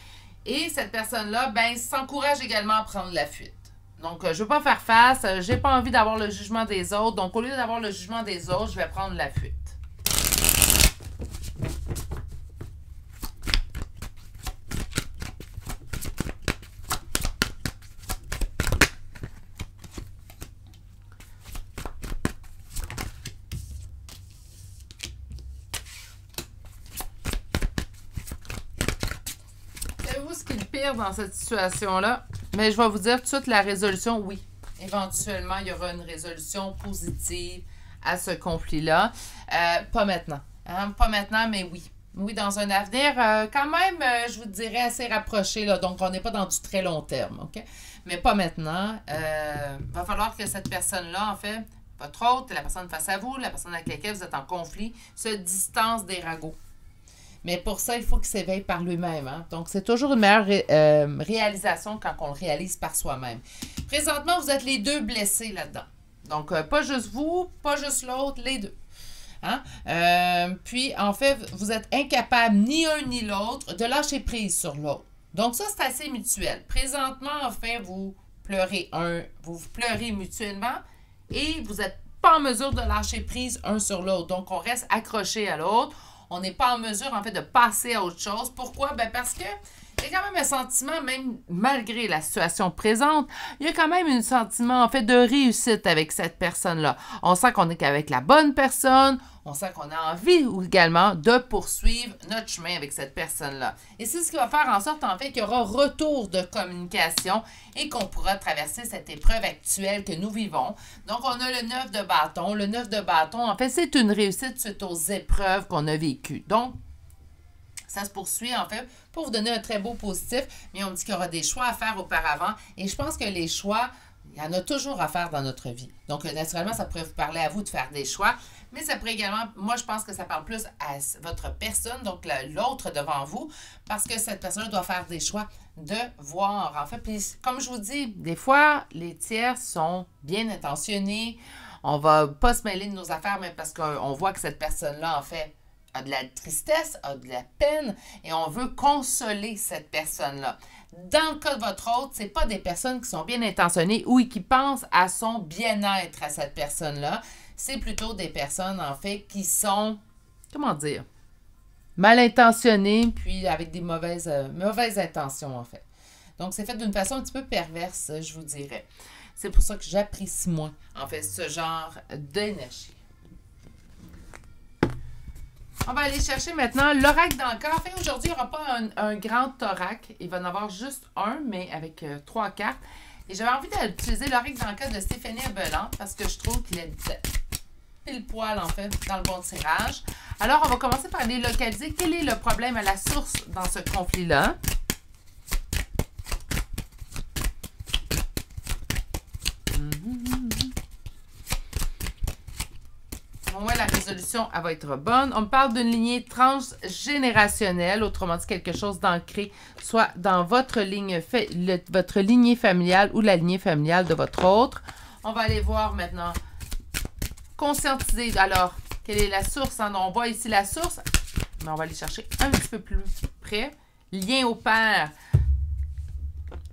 Speaker 1: Et cette personne-là, ben, s'encourage également à prendre la fuite. Donc, je ne veux pas faire face. J'ai pas envie d'avoir le jugement des autres. Donc, au lieu d'avoir le jugement des autres, je vais prendre la fuite. Savez-vous ce qui est le pire dans cette situation-là? Mais je vais vous dire tout de suite la résolution, oui. Éventuellement, il y aura une résolution positive à ce conflit-là. Pas maintenant. Hein? Pas maintenant, mais oui. Oui, dans un avenir, quand même, je vous dirais, assez rapproché. Là, donc, on n'est pas dans du très long terme. OK? Mais pas maintenant. Va falloir que cette personne-là, en fait, votre autre, la personne face à vous, la personne avec laquelle vous êtes en conflit, se distance des ragots. Mais pour ça, il faut qu'il s'éveille par lui-même. Hein? Donc, c'est toujours une meilleure réalisation quand on le réalise par soi-même. Présentement, vous êtes les deux blessés là-dedans. Donc, pas juste vous, pas juste l'autre, les deux. Hein? Puis, en fait, vous êtes incapables, ni un ni l'autre, de lâcher prise sur l'autre. Donc, ça, c'est assez mutuel. Présentement, en fait, vous pleurez mutuellement et vous n'êtes pas en mesure de lâcher prise un sur l'autre. Donc, on reste accroché à l'autre. On n'est pas en mesure, en fait, de passer à autre chose. Pourquoi? Ben parce que il y a quand même un sentiment, même malgré la situation présente, il y a quand même un sentiment, en fait, de réussite avec cette personne-là. On sent qu'on est qu'avec la bonne personne, on sent qu'on a envie également de poursuivre notre chemin avec cette personne-là. Et c'est ce qui va faire en sorte, en fait, qu'il y aura retour de communication et qu'on pourra traverser cette épreuve actuelle que nous vivons. Donc, on a le 9 de bâton. Le 9 de bâton, en fait, c'est une réussite suite aux épreuves qu'on a vécues. Donc, ça se poursuit, en fait, pour vous donner un très beau positif, mais on me dit qu'il y aura des choix à faire auparavant. Et je pense que les choix, il y en a toujours à faire dans notre vie. Donc, naturellement, ça pourrait vous parler à vous de faire des choix, mais ça pourrait également, moi, je pense que ça parle plus à votre personne, donc l'autre devant vous, parce que cette personne doit faire des choix de voir, en fait. Puis, comme je vous dis, des fois, les tiers sont bien intentionnés. On va pas se mêler de nos affaires, mais parce qu'on voit que cette personne-là, en fait, a de la tristesse, a de la peine, et on veut consoler cette personne-là. Dans le cas de votre autre, ce n'est pas des personnes qui sont bien intentionnées ou qui pensent à son bien-être à cette personne-là. C'est plutôt des personnes, en fait, qui sont, comment dire, mal intentionnées, puis avec des mauvaises intentions, en fait. Donc, c'est fait d'une façon un petit peu perverse, je vous dirais. C'est pour ça que j'apprécie moins, en fait, ce genre d'énergie. On va aller chercher maintenant l'oracle d'Ancre. En fait, aujourd'hui, il n'y aura pas un grand oracle. Il va en avoir juste un, mais avec 3 cartes. Et j'avais envie d'utiliser l'oracle d'Ancre de Stéphanie Abelan parce que je trouve qu'il est pile poil, en fait, dans le bon tirage. Alors, on va commencer par aller localiser quel est le problème à la source dans ce conflit-là. Ouais, la résolution, elle va être bonne. On me parle d'une lignée transgénérationnelle, autrement dit quelque chose d'ancré, soit dans votre lignée familiale ou la lignée familiale de votre autre. On va aller voir maintenant, conscientiser. Alors, quelle est la source? Hein? On voit ici la source, mais on va aller chercher un petit peu plus près. Lien au père.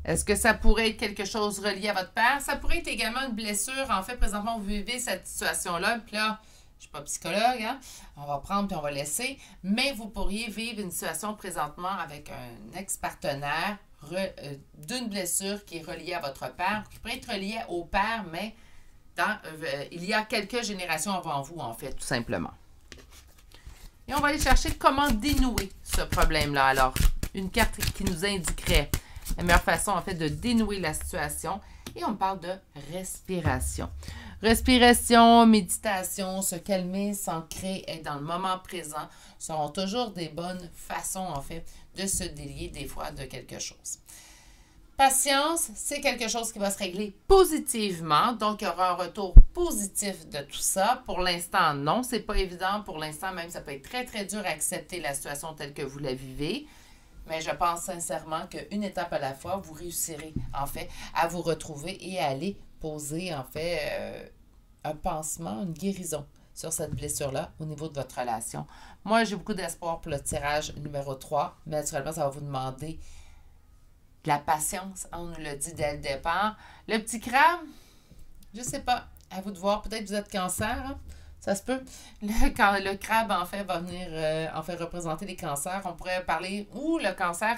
Speaker 1: Est-ce que ça pourrait être quelque chose relié à votre père? Ça pourrait être également une blessure. En fait, présentement, vous vivez cette situation-là, puis là, je ne suis pas psychologue, hein? On va prendre puis on va laisser. Mais vous pourriez vivre une situation présentement avec un ex-partenaire d'une blessure qui est reliée à votre père, qui pourrait être reliée au père, mais il y a quelques générations avant vous, en fait, tout simplement. Et on va aller chercher comment dénouer ce problème-là. Alors, une carte qui nous indiquerait la meilleure façon, en fait, de dénouer la situation. Et on parle de respiration. Respiration, méditation, se calmer, s'ancrer, être dans le moment présent seront toujours des bonnes façons, en fait, de se délier des fois de quelque chose. Patience, c'est quelque chose qui va se régler positivement. Donc, il y aura un retour positif de tout ça. Pour l'instant, non, c'est pas évident. Pour l'instant, même, ça peut être très, très dur à accepter la situation telle que vous la vivez. Mais je pense sincèrement qu'une étape à la fois, vous réussirez, en fait, à vous retrouver et à aller poser, en fait, un pansement, une guérison sur cette blessure-là au niveau de votre relation. Moi, j'ai beaucoup d'espoir pour le tirage numéro 3, mais naturellement, ça va vous demander de la patience, on nous l'a dit dès le départ. Le petit crabe, je sais pas, à vous de voir, peut-être que vous êtes cancer, hein? Ça se peut. Quand le crabe, en fait, va venir en fait représenter les cancers, on pourrait parler, ou le cancer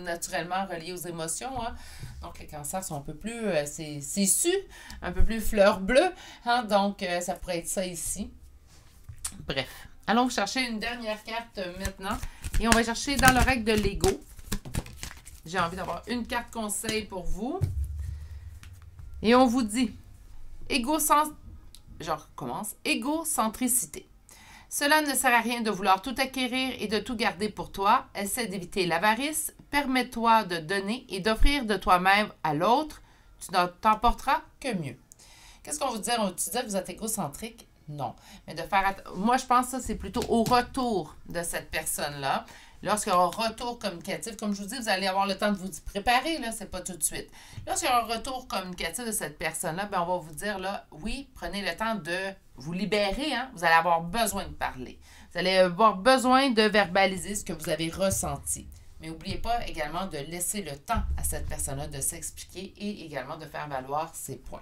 Speaker 1: naturellement relié aux émotions. Hein? Donc, les cancers sont un peu plus, c'est su, un peu plus fleur bleue. Hein? Donc, ça pourrait être ça ici. Bref, allons chercher une dernière carte maintenant. Et on va chercher dans l'oracle de l'ego. J'ai envie d'avoir une carte conseil pour vous. Et on vous dit, je recommence. Égocentricité. Cela ne sert à rien de vouloir tout acquérir et de tout garder pour toi. Essaie d'éviter l'avarice. Permets-toi de donner et d'offrir de toi-même à l'autre. Tu n'en t'emporteras que mieux. Qu'est-ce qu'on veut dire? On dit que vous êtes égocentrique? Non. Mais de faire... Moi, je pense que ça, c'est plutôt au retour de cette personne-là. Lorsqu'il y aura un retour communicatif, comme je vous dis, vous allez avoir le temps de vous préparer, là, c'est pas tout de suite. Lorsqu'il y aura un retour communicatif de cette personne-là, ben on va vous dire, là, oui, prenez le temps de vous libérer, hein, vous allez avoir besoin de parler. Vous allez avoir besoin de verbaliser ce que vous avez ressenti. Mais n'oubliez pas également de laisser le temps à cette personne-là de s'expliquer et également de faire valoir ses points.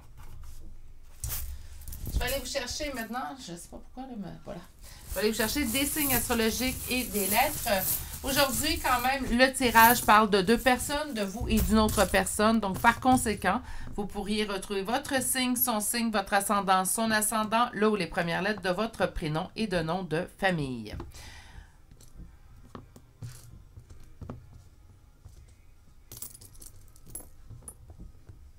Speaker 1: Je vais aller vous chercher maintenant, je ne sais pas pourquoi, là, mais voilà. Je vais aller vous chercher des signes astrologiques et des lettres. Aujourd'hui, quand même, le tirage parle de 2 personnes, de vous et d'une autre personne. Donc, par conséquent, vous pourriez retrouver votre signe, son signe, votre ascendant, son ascendant, là où les premières lettres de votre prénom et de nom de famille.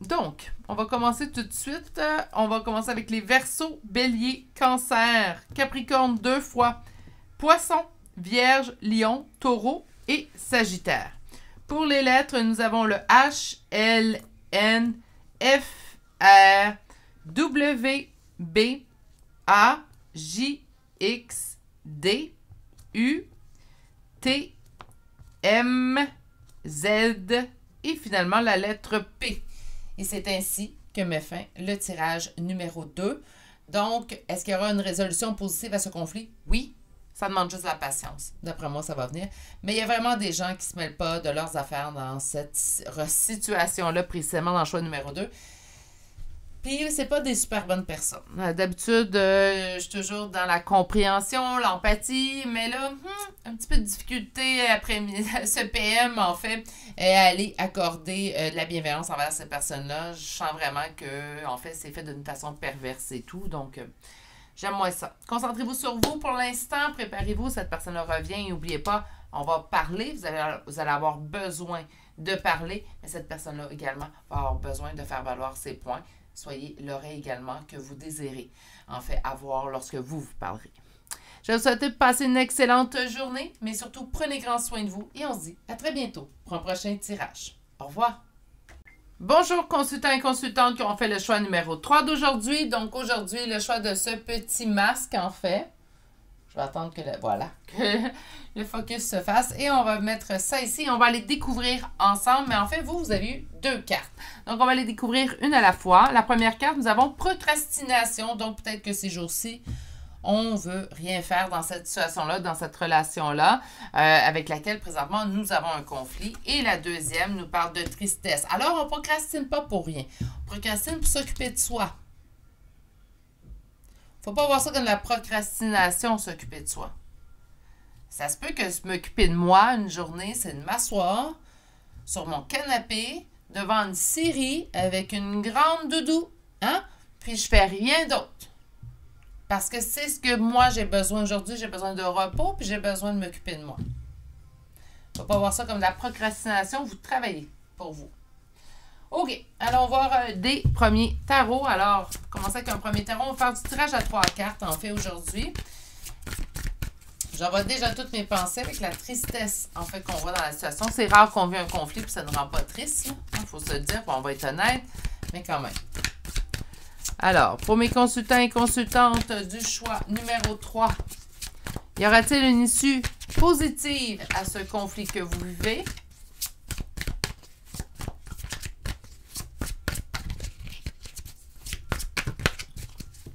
Speaker 1: Donc, on va commencer tout de suite. On va commencer avec les Verseaux, Bélier, Cancer, Capricorne 2 fois, Poisson, Vierge, Lion, Taureau et Sagittaire. Pour les lettres, nous avons le H, L, N, F, R, W, B, A, J, X, D, U, T, M, Z et finalement la lettre P. Et c'est ainsi que met fin le tirage numéro 2. Donc, est-ce qu'il y aura une résolution positive à ce conflit? Oui, ça demande juste la patience. D'après moi, ça va venir. Mais il y a vraiment des gens qui ne se mêlent pas de leurs affaires dans cette situation-là, précisément dans le choix numéro 2. Puis, c'est pas des super bonnes personnes. D'habitude, je suis toujours dans la compréhension, l'empathie, mais là, un petit peu de difficulté après ce PM, en fait, à aller accorder de la bienveillance envers ces personnes-là. Je sens vraiment que, en fait, c'est fait d'une façon perverse et tout. Donc, J'aime moins ça. Concentrez-vous sur vous pour l'instant. Préparez-vous. Cette personne-là revient. N'oubliez pas, on va parler. Vous allez avoir besoin de parler. Mais cette personne-là également va avoir besoin de faire valoir ses points. Soyez l'oreille également que vous désirez, en fait, avoir lorsque vous parlerez. Je vais vous souhaiter de passer une excellente journée, mais surtout, prenez grand soin de vous. Et on se dit à très bientôt pour un prochain tirage. Au revoir. Bonjour consultants et consultantes qui ont fait le choix numéro 3 d'aujourd'hui. Donc aujourd'hui, le choix de ce petit masque en fait. Je vais attendre que que le focus se fasse. Et on va mettre ça ici. On va les découvrir ensemble. Mais en fait, vous avez eu 2 cartes. Donc on va les découvrir une à la fois. La première carte, nous avons procrastination. Donc peut-être que ces jours-ci, on veut rien faire dans cette situation-là, dans cette relation-là, avec laquelle présentement nous avons un conflit. Et la deuxième nous parle de tristesse. Alors, on ne procrastine pas pour rien. On procrastine pour s'occuper de soi. Il ne faut pas voir ça comme la procrastination, s'occuper de soi. Ça se peut que m'occuper de moi une journée, c'est de m'asseoir sur mon canapé devant une série avec une grande doudou, hein? Puis je fais rien d'autre. Parce que c'est ce que moi j'ai besoin aujourd'hui. J'ai besoin de repos, puis j'ai besoin de m'occuper de moi. Il ne faut pas voir ça comme de la procrastination. Vous travaillez pour vous. OK. Allons voir des premiers tarots. Alors, commencer avec un premier tarot. On va faire du tirage à 3 cartes, en fait, aujourd'hui. J'envoie déjà toutes mes pensées avec la tristesse, en fait, qu'on voit dans la situation. C'est rare qu'on vit un conflit, puis ça ne rend pas triste. Il faut se le dire, on va être honnête, mais quand même. Alors, pour mes consultants et consultantes du choix numéro 3, y aura-t-il une issue positive à ce conflit que vous vivez?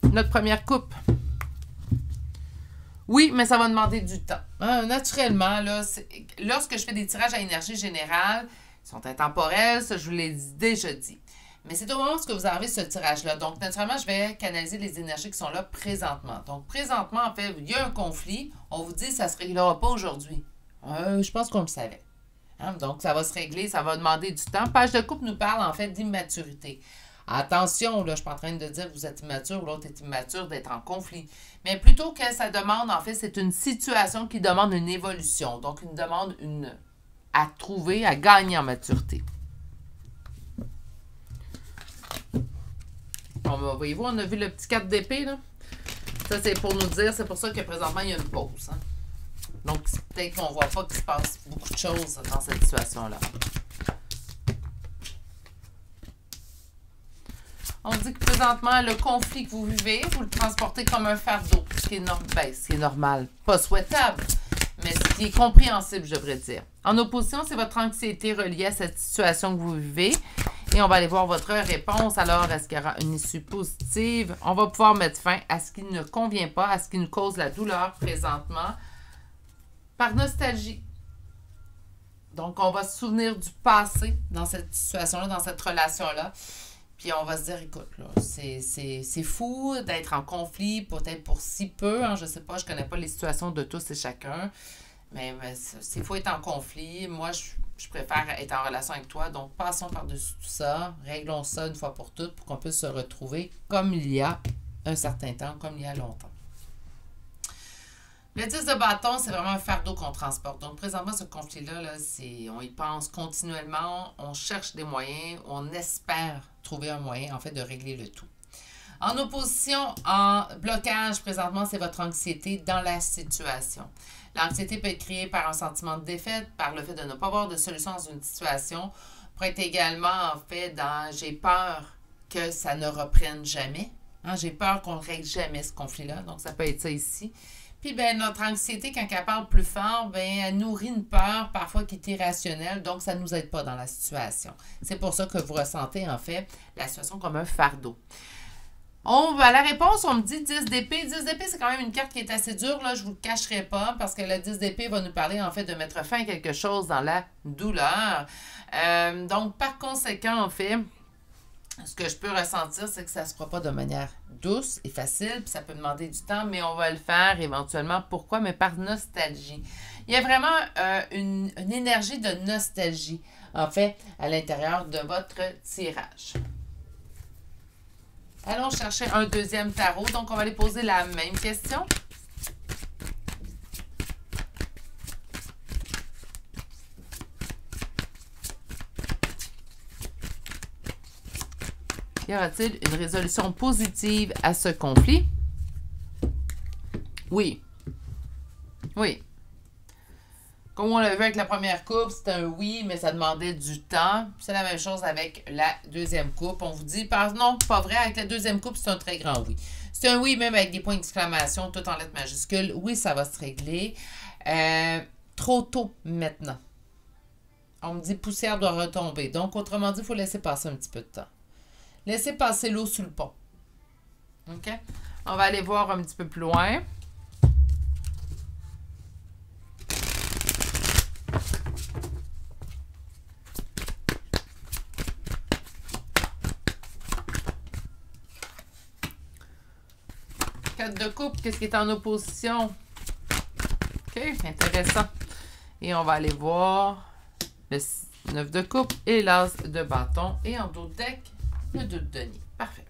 Speaker 1: Notre première coupe. Oui, mais ça va demander du temps. Hein, naturellement, là, lorsque je fais des tirages à énergie générale, ils sont intemporels, ça je vous l'ai déjà dit. Mais c'est au moment où vous avez ce tirage-là. Donc, naturellement, je vais canaliser les énergies qui sont là présentement. Donc, présentement, en fait, il y a un conflit. On vous dit que ça ne se réglera pas aujourd'hui. Je pense qu'on le savait. Hein? Donc, ça va se régler, ça va demander du temps. Page de coupe nous parle, en fait, d'immaturité. Attention, là, je ne suis pas en train de dire que vous êtes immature ou l'autre est immature, d'être en conflit. Mais plutôt que ça demande, en fait, c'est une situation qui demande une évolution. Donc, une demande à trouver, à gagner en maturité. Voyez-vous, on a vu le petit 4 d'épée, là. Ça, c'est pour nous dire, c'est pour ça que présentement, il y a une pause. Hein? Donc, peut-être qu'on ne voit pas qu'il se passe beaucoup de choses dans cette situation-là. On dit que présentement, le conflit que vous vivez, vous le transportez comme un fardeau, ce qui est normal. Pas souhaitable, mais ce qui est compréhensible, je devrais dire. En opposition, c'est votre anxiété reliée à cette situation que vous vivez. Et on va aller voir votre réponse. Alors, est-ce qu'il y aura une issue positive? On va pouvoir mettre fin à ce qui ne convient pas, à ce qui nous cause la douleur présentement, par nostalgie. Donc, on va se souvenir du passé dans cette situation-là, dans cette relation-là. Puis, on va se dire, écoute, là, c'est fou d'être en conflit, peut-être pour si peu. Hein, je ne sais pas, je ne connais pas les situations de tous et chacun. Mais c'est fou être en conflit. Moi, je préfère être en relation avec toi. Donc, passons par-dessus tout ça. Réglons ça une fois pour toutes pour qu'on puisse se retrouver comme il y a un certain temps, comme il y a longtemps. Le 10 de bâton, c'est vraiment un fardeau qu'on transporte. Donc, présentement, ce conflit-là, là, on y pense continuellement. On cherche des moyens. On espère trouver un moyen, en fait, de régler le tout. En opposition, en blocage, présentement, c'est votre anxiété dans la situation. L'anxiété peut être créée par un sentiment de défaite, par le fait de ne pas avoir de solution dans une situation. Peut être également, en fait, dans « j'ai peur que ça ne reprenne jamais hein? ». J'ai peur qu'on ne règle jamais ce conflit-là. Donc, ça peut être ça ici. Puis, ben notre anxiété, quand elle parle plus fort, ben elle nourrit une peur parfois qui est irrationnelle. Donc, ça ne nous aide pas dans la situation. C'est pour ça que vous ressentez, en fait, la situation comme un fardeau. À la réponse, on me dit 10 d'épée. 10 d'épée, c'est quand même une carte qui est assez dure, là, je ne vous le cacherai pas, parce que le 10 d'épée va nous parler, en fait, de mettre fin à quelque chose dans la douleur. Donc, par conséquent, en fait, ce que je peux ressentir, c'est que ça ne se fera pas de manière douce et facile, puis ça peut demander du temps, mais on va le faire éventuellement. Pourquoi? Mais par nostalgie. Il y a vraiment une énergie de nostalgie, en fait, à l'intérieur de votre tirage. Allons chercher un deuxième tarot. Donc, on va aller poser la même question. Y aura-t-il une résolution positive à ce conflit? Oui. Oui. Comme on l'a vu avec la première coupe, c'était un oui, mais ça demandait du temps. C'est la même chose avec la deuxième coupe. On vous dit, non, pas vrai, avec la deuxième coupe, c'est un très grand oui. C'est un oui, même avec des points d'exclamation, tout en lettres majuscules. Oui, ça va se régler. Trop tôt maintenant. On me dit, poussière doit retomber. Donc, autrement dit, il faut laisser passer un petit peu de temps. Laissez passer l'eau sous le pont. OK? On va aller voir un petit peu plus loin. Quatre de coupe, qu'est-ce qui est en opposition? OK, intéressant. Et on va aller voir le 9 de coupe et l'as de bâton. Et en dos de deck, le 2 de denier. Parfait.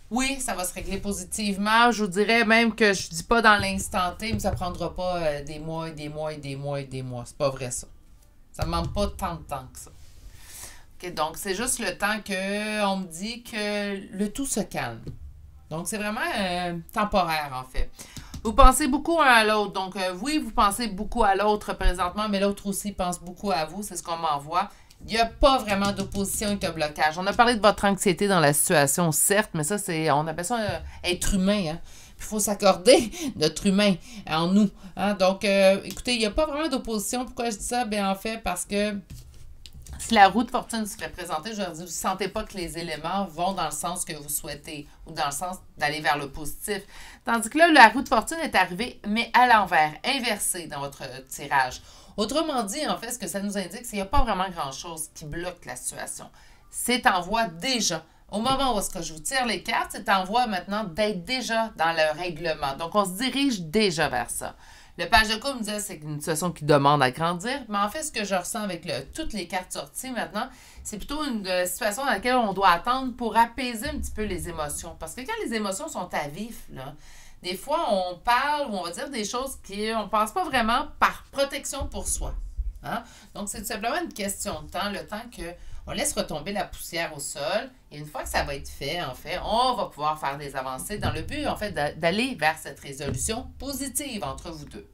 Speaker 1: Oui, ça va se régler positivement. Je vous dirais même que je ne dis pas dans l'instant T, mais ça ne prendra pas des mois et des mois et des mois et des mois. C'est pas vrai, ça. Ça ne demande pas tant de temps que ça. OK, donc c'est juste le temps qu'on me dit que le tout se calme. Donc, c'est vraiment temporaire, en fait. Vous pensez beaucoup un à l'autre. Donc, oui, vous pensez beaucoup à l'autre présentement, mais l'autre aussi pense beaucoup à vous. C'est ce qu'on m'envoie. Il n'y a pas vraiment d'opposition et de blocage. On a parlé de votre anxiété dans la situation, certes, mais ça, c'est, on appelle ça être humain. Hein? Il faut s'accorder notre humain en nous. Hein? Donc, écoutez, il n'y a pas vraiment d'opposition. Pourquoi je dis ça? Bien, en fait, parce que si la roue de fortune se fait présenter, je leur dis, vous ne sentez pas que les éléments vont dans le sens que vous souhaitez ou dans le sens d'aller vers le positif. Tandis que là, la roue de fortune est arrivée, mais à l'envers, inversée dans votre tirage. Autrement dit, en fait, ce que ça nous indique, c'est qu'il n'y a pas vraiment grand-chose qui bloque la situation. C'est en voie déjà. Au moment où est-ce que je vous tire les cartes, c'est en voie maintenant d'être déjà dans le règlement. Donc, on se dirige déjà vers ça. Le page de coupe me disait que c'est une situation qui demande à grandir, mais en fait, ce que je ressens avec toutes les cartes sorties maintenant, c'est plutôt une situation dans laquelle on doit attendre pour apaiser un petit peu les émotions. Parce que quand les émotions sont à vif, là, des fois, on parle ou on va dire des choses qu'on ne pense pas vraiment par protection pour soi. Hein? Donc, c'est tout simplement une question de temps, le temps qu'on laisse retomber la poussière au sol. Et une fois que ça va être fait, en fait, on va pouvoir faire des avancées dans le but, en fait, d'aller vers cette résolution positive entre vous deux.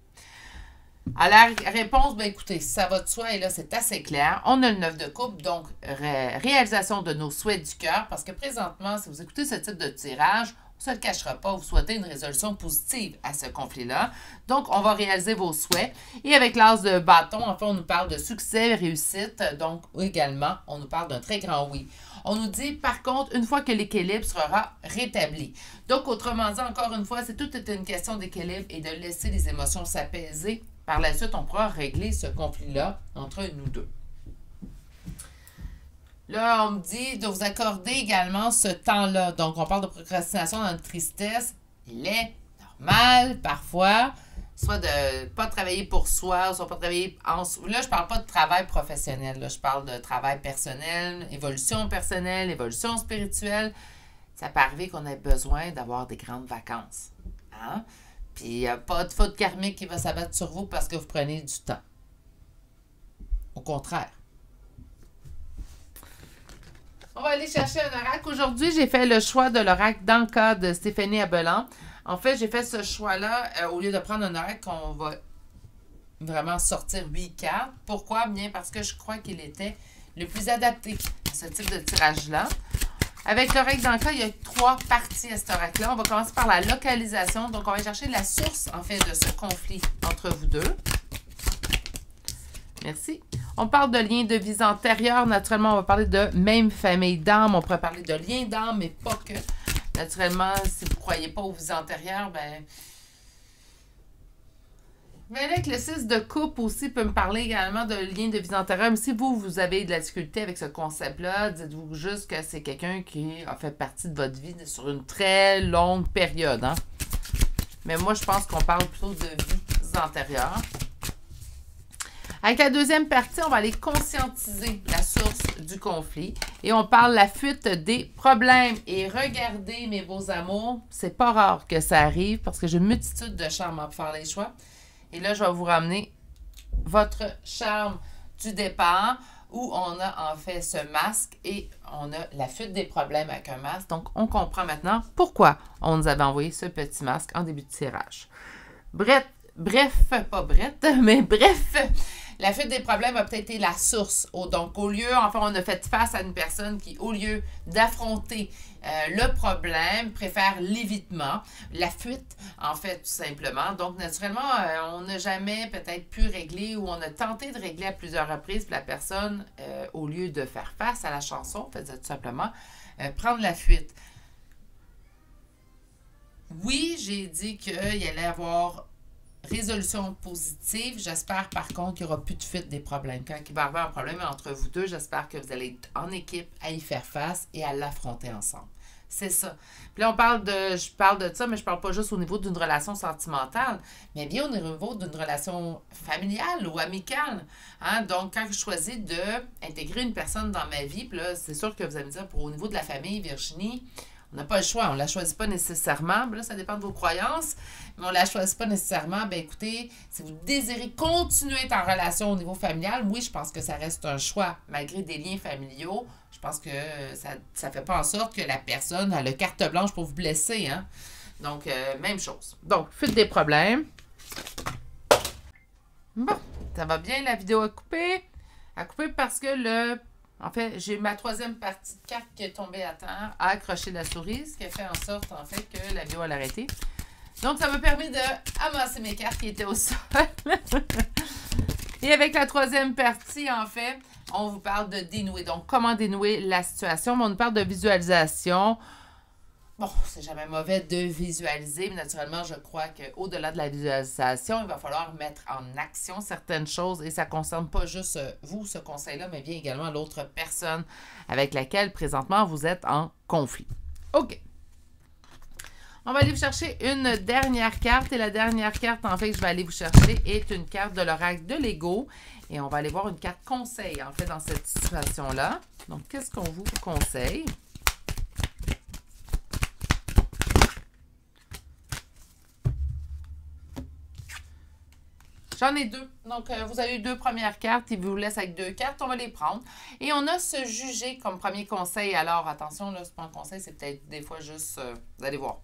Speaker 1: À la réponse, bien écoutez, ça va de soi et là, c'est assez clair. On a le 9 de coupe, donc réalisation de nos souhaits du cœur, parce que présentement, si vous écoutez ce type de tirage, on ne se le cachera pas, vous souhaitez une résolution positive à ce conflit-là. Donc, on va réaliser vos souhaits. Et avec l'as de bâton, en fait, on nous parle de succès, réussite. Donc, également, on nous parle d'un très grand oui. On nous dit, par contre, une fois que l'équilibre sera rétabli. Donc, autrement dit, encore une fois, c'est toute une question d'équilibre et de laisser les émotions s'apaiser. Par la suite, on pourra régler ce conflit-là entre nous deux. Là, on me dit de vous accorder également ce temps-là. Donc, on parle de procrastination dans la tristesse. Il est normal, parfois, soit de ne pas travailler pour soi, soit pas travailler en soi. Là, je ne parle pas de travail professionnel. Là, je parle de travail personnel, évolution personnelle, évolution spirituelle. Ça peut arriver qu'on ait besoin d'avoir des grandes vacances. Hein? Puis, il n'y a pas de faute karmique qui va s'abattre sur vous parce que vous prenez du temps. Au contraire. On va aller chercher un oracle. Aujourd'hui, j'ai fait le choix de l'oracle dans le cas de Stéphanie Abelan. En fait, j'ai fait ce choix-là au lieu de prendre un oracle qu'on va vraiment sortir 8 cartes. Pourquoi? Bien parce que je crois qu'il était le plus adapté à ce type de tirage-là. Avec l'oracle dans le cas, il y a 3 parties à cet oracle-là. On va commencer par la localisation. Donc, on va chercher la source, en fait, de ce conflit entre vous deux. Merci. On parle de liens de vie antérieure. Naturellement, on va parler de même famille d'âme. On pourrait parler de liens d'âme, mais pas que. Naturellement, si vous ne croyez pas aux vies antérieures, ben... Mais avec le 6 de coupe aussi peut me parler également de liens de vie antérieure. Mais si vous avez de la difficulté avec ce concept-là, dites-vous juste que c'est quelqu'un qui a fait partie de votre vie sur une très longue période. Hein? Mais moi, je pense qu'on parle plutôt de vies antérieures. Avec la deuxième partie, on va aller conscientiser la source du conflit et on parle de la fuite des problèmes. Et regardez, mes beaux amours, c'est pas rare que ça arrive parce que j'ai une multitude de charmes pour faire les choix. Et là, je vais vous ramener votre charme du départ où on a en fait ce masque et on a la fuite des problèmes avec un masque. Donc, on comprend maintenant pourquoi on nous avait envoyé ce petit masque en début de tirage. Bref, la fuite des problèmes a peut-être été la source. Donc, au lieu, enfin, on a fait face à une personne qui, au lieu d'affronter le problème, préfère l'évitement, la fuite, en fait, tout simplement. Donc, naturellement, on n'a jamais peut-être pu régler ou on a tenté de régler à plusieurs reprises, puis la personne, au lieu de faire face à la chanson, faisait tout simplement prendre la fuite. Oui, j'ai dit qu'il allait y avoir résolution positive. J'espère par contre qu'il n'y aura plus de fuite des problèmes. Quand il va y avoir un problème entre vous deux, j'espère que vous allez être en équipe à y faire face et à l'affronter ensemble. C'est ça. Puis là, je parle de ça, mais je parle pas juste au niveau d'une relation sentimentale, mais bien au niveau d'une relation familiale ou amicale. Hein? Donc, quand je choisis d'intégrer une personne dans ma vie, puis là, c'est sûr que vous allez me dire, au niveau de la famille, Virginie, on n'a pas le choix, on ne la choisit pas nécessairement. Là, ça dépend de vos croyances, mais on ne la choisit pas nécessairement. Bien, écoutez, si vous désirez continuer à être en relation au niveau familial, oui, je pense que ça reste un choix, malgré des liens familiaux. Je pense que ça ne fait pas en sorte que la personne a le carte blanche pour vous blesser. Hein? Donc, même chose. Donc, fuite des problèmes. Bon, ça va bien, la vidéo à couper. À couper parce que En fait, j'ai ma troisième partie de carte qui est tombée à terre, à accrocher la souris, ce qui a fait en sorte, en fait, que la vidéo a arrêté. Donc, ça m'a permis de amasser mes cartes qui étaient au sol. Et avec la troisième partie, en fait, on vous parle de dénouer. Donc, comment dénouer la situation? On nous parle de visualisation. Bon, c'est jamais mauvais de visualiser, mais naturellement, je crois qu'au-delà de la visualisation, il va falloir mettre en action certaines choses et ça ne concerne pas juste vous, ce conseil-là, mais bien également l'autre personne avec laquelle présentement vous êtes en conflit. OK. On va aller vous chercher une dernière carte et la dernière carte, en fait, que je vais aller vous chercher est une carte de l'oracle de l'ego et on va aller voir une carte conseil, en fait, dans cette situation-là. Donc, qu'est-ce qu'on vous conseille? J'en ai deux. Donc, vous avez eu deux premières cartes. Il vous laisse avec deux cartes. On va les prendre. Et on a se juger comme premier conseil. Alors, attention, là, c'est pas un conseil, c'est peut-être des fois juste... vous allez voir.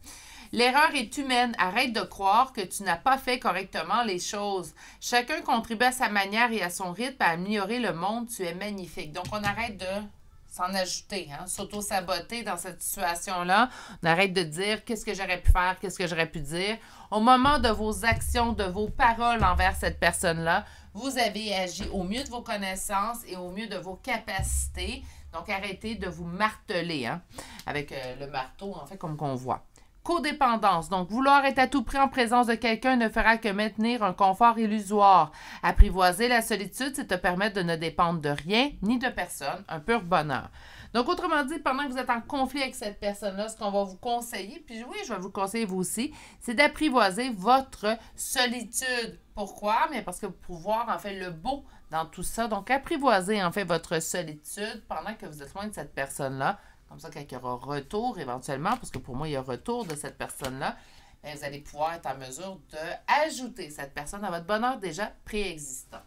Speaker 1: L'erreur est humaine. Arrête de croire que tu n'as pas fait correctement les choses. Chacun contribue à sa manière et à son rythme à améliorer le monde. Tu es magnifique. Donc, on arrête de s'en ajouter, hein, s'auto-saboter dans cette situation-là. On arrête de dire qu'est-ce que j'aurais pu faire, qu'est-ce que j'aurais pu dire. Au moment de vos actions, de vos paroles envers cette personne-là, vous avez agi au mieux de vos connaissances et au mieux de vos capacités. Donc, arrêtez de vous marteler, hein, avec le marteau, en fait, comme qu'on voit. Codépendance. Donc, vouloir être à tout prix en présence de quelqu'un ne fera que maintenir un confort illusoire. Apprivoiser la solitude, c'est te permettre de ne dépendre de rien ni de personne. Un pur bonheur. Donc, autrement dit, pendant que vous êtes en conflit avec cette personne-là, ce qu'on va vous conseiller, puis oui, je vais vous conseiller vous aussi, c'est d'apprivoiser votre solitude. Pourquoi? Mais parce que pour voir, en fait, le beau dans tout ça. Donc, apprivoiser, en fait, votre solitude pendant que vous êtes loin de cette personne-là. Comme ça, quand il y aura retour éventuellement, parce que pour moi, il y a retour de cette personne-là, vous allez pouvoir être en mesure d'ajouter cette personne à votre bonheur déjà préexistant.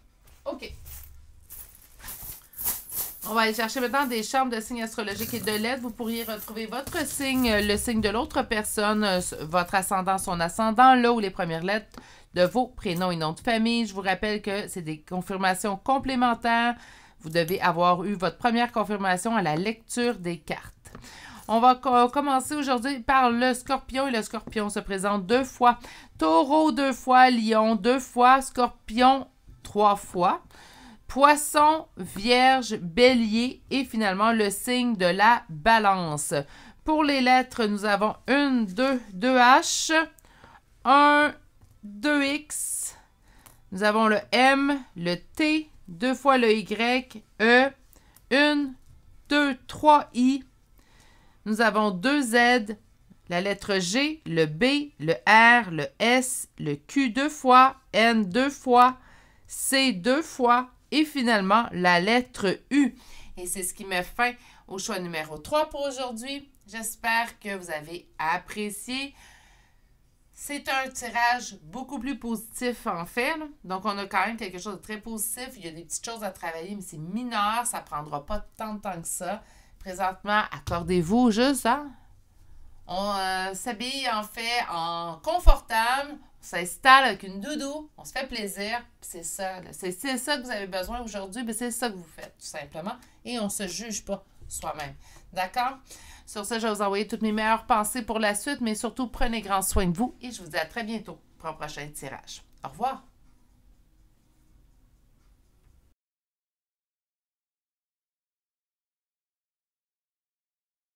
Speaker 1: OK. On va aller chercher maintenant des charmes de signes astrologiques et de lettres. Vous pourriez retrouver votre signe, le signe de l'autre personne, votre ascendant, son ascendant, là où les premières lettres de vos prénoms et noms de famille. Je vous rappelle que c'est des confirmations complémentaires. Vous devez avoir eu votre première confirmation à la lecture des cartes. On va commencer aujourd'hui par le Scorpion et le Scorpion se présente 2 fois. Taureau 2 fois, Lion 2 fois, Scorpion 3 fois. Poisson, Vierge, Bélier et finalement le signe de la Balance. Pour les lettres, nous avons 1, 2, 2H, 1, 2X. Nous avons le M, le T, 2 fois le Y, E, 1, 2, 3 I. Nous avons 2 Z, la lettre G, le B, le R, le S, le Q 2 fois, N 2 fois, C 2 fois et finalement la lettre U. Et c'est ce qui met fin au choix numéro 3 pour aujourd'hui. J'espère que vous avez apprécié. C'est un tirage beaucoup plus positif en fait. Là. Donc, on a quand même quelque chose de très positif. Il y a des petites choses à travailler, mais c'est mineur. Ça ne prendra pas tant de temps que ça. Présentement, accordez-vous juste, hein? On s'habille en fait en confortable. On s'installe avec une doudou. On se fait plaisir. C'est ça. C'est ça que vous avez besoin aujourd'hui. C'est ça que vous faites, tout simplement. Et on ne se juge pas soi-même. D'accord? Sur ce, je vais vous envoyer toutes mes meilleures pensées pour la suite, mais surtout, prenez grand soin de vous et je vous dis à très bientôt pour un prochain tirage. Au revoir!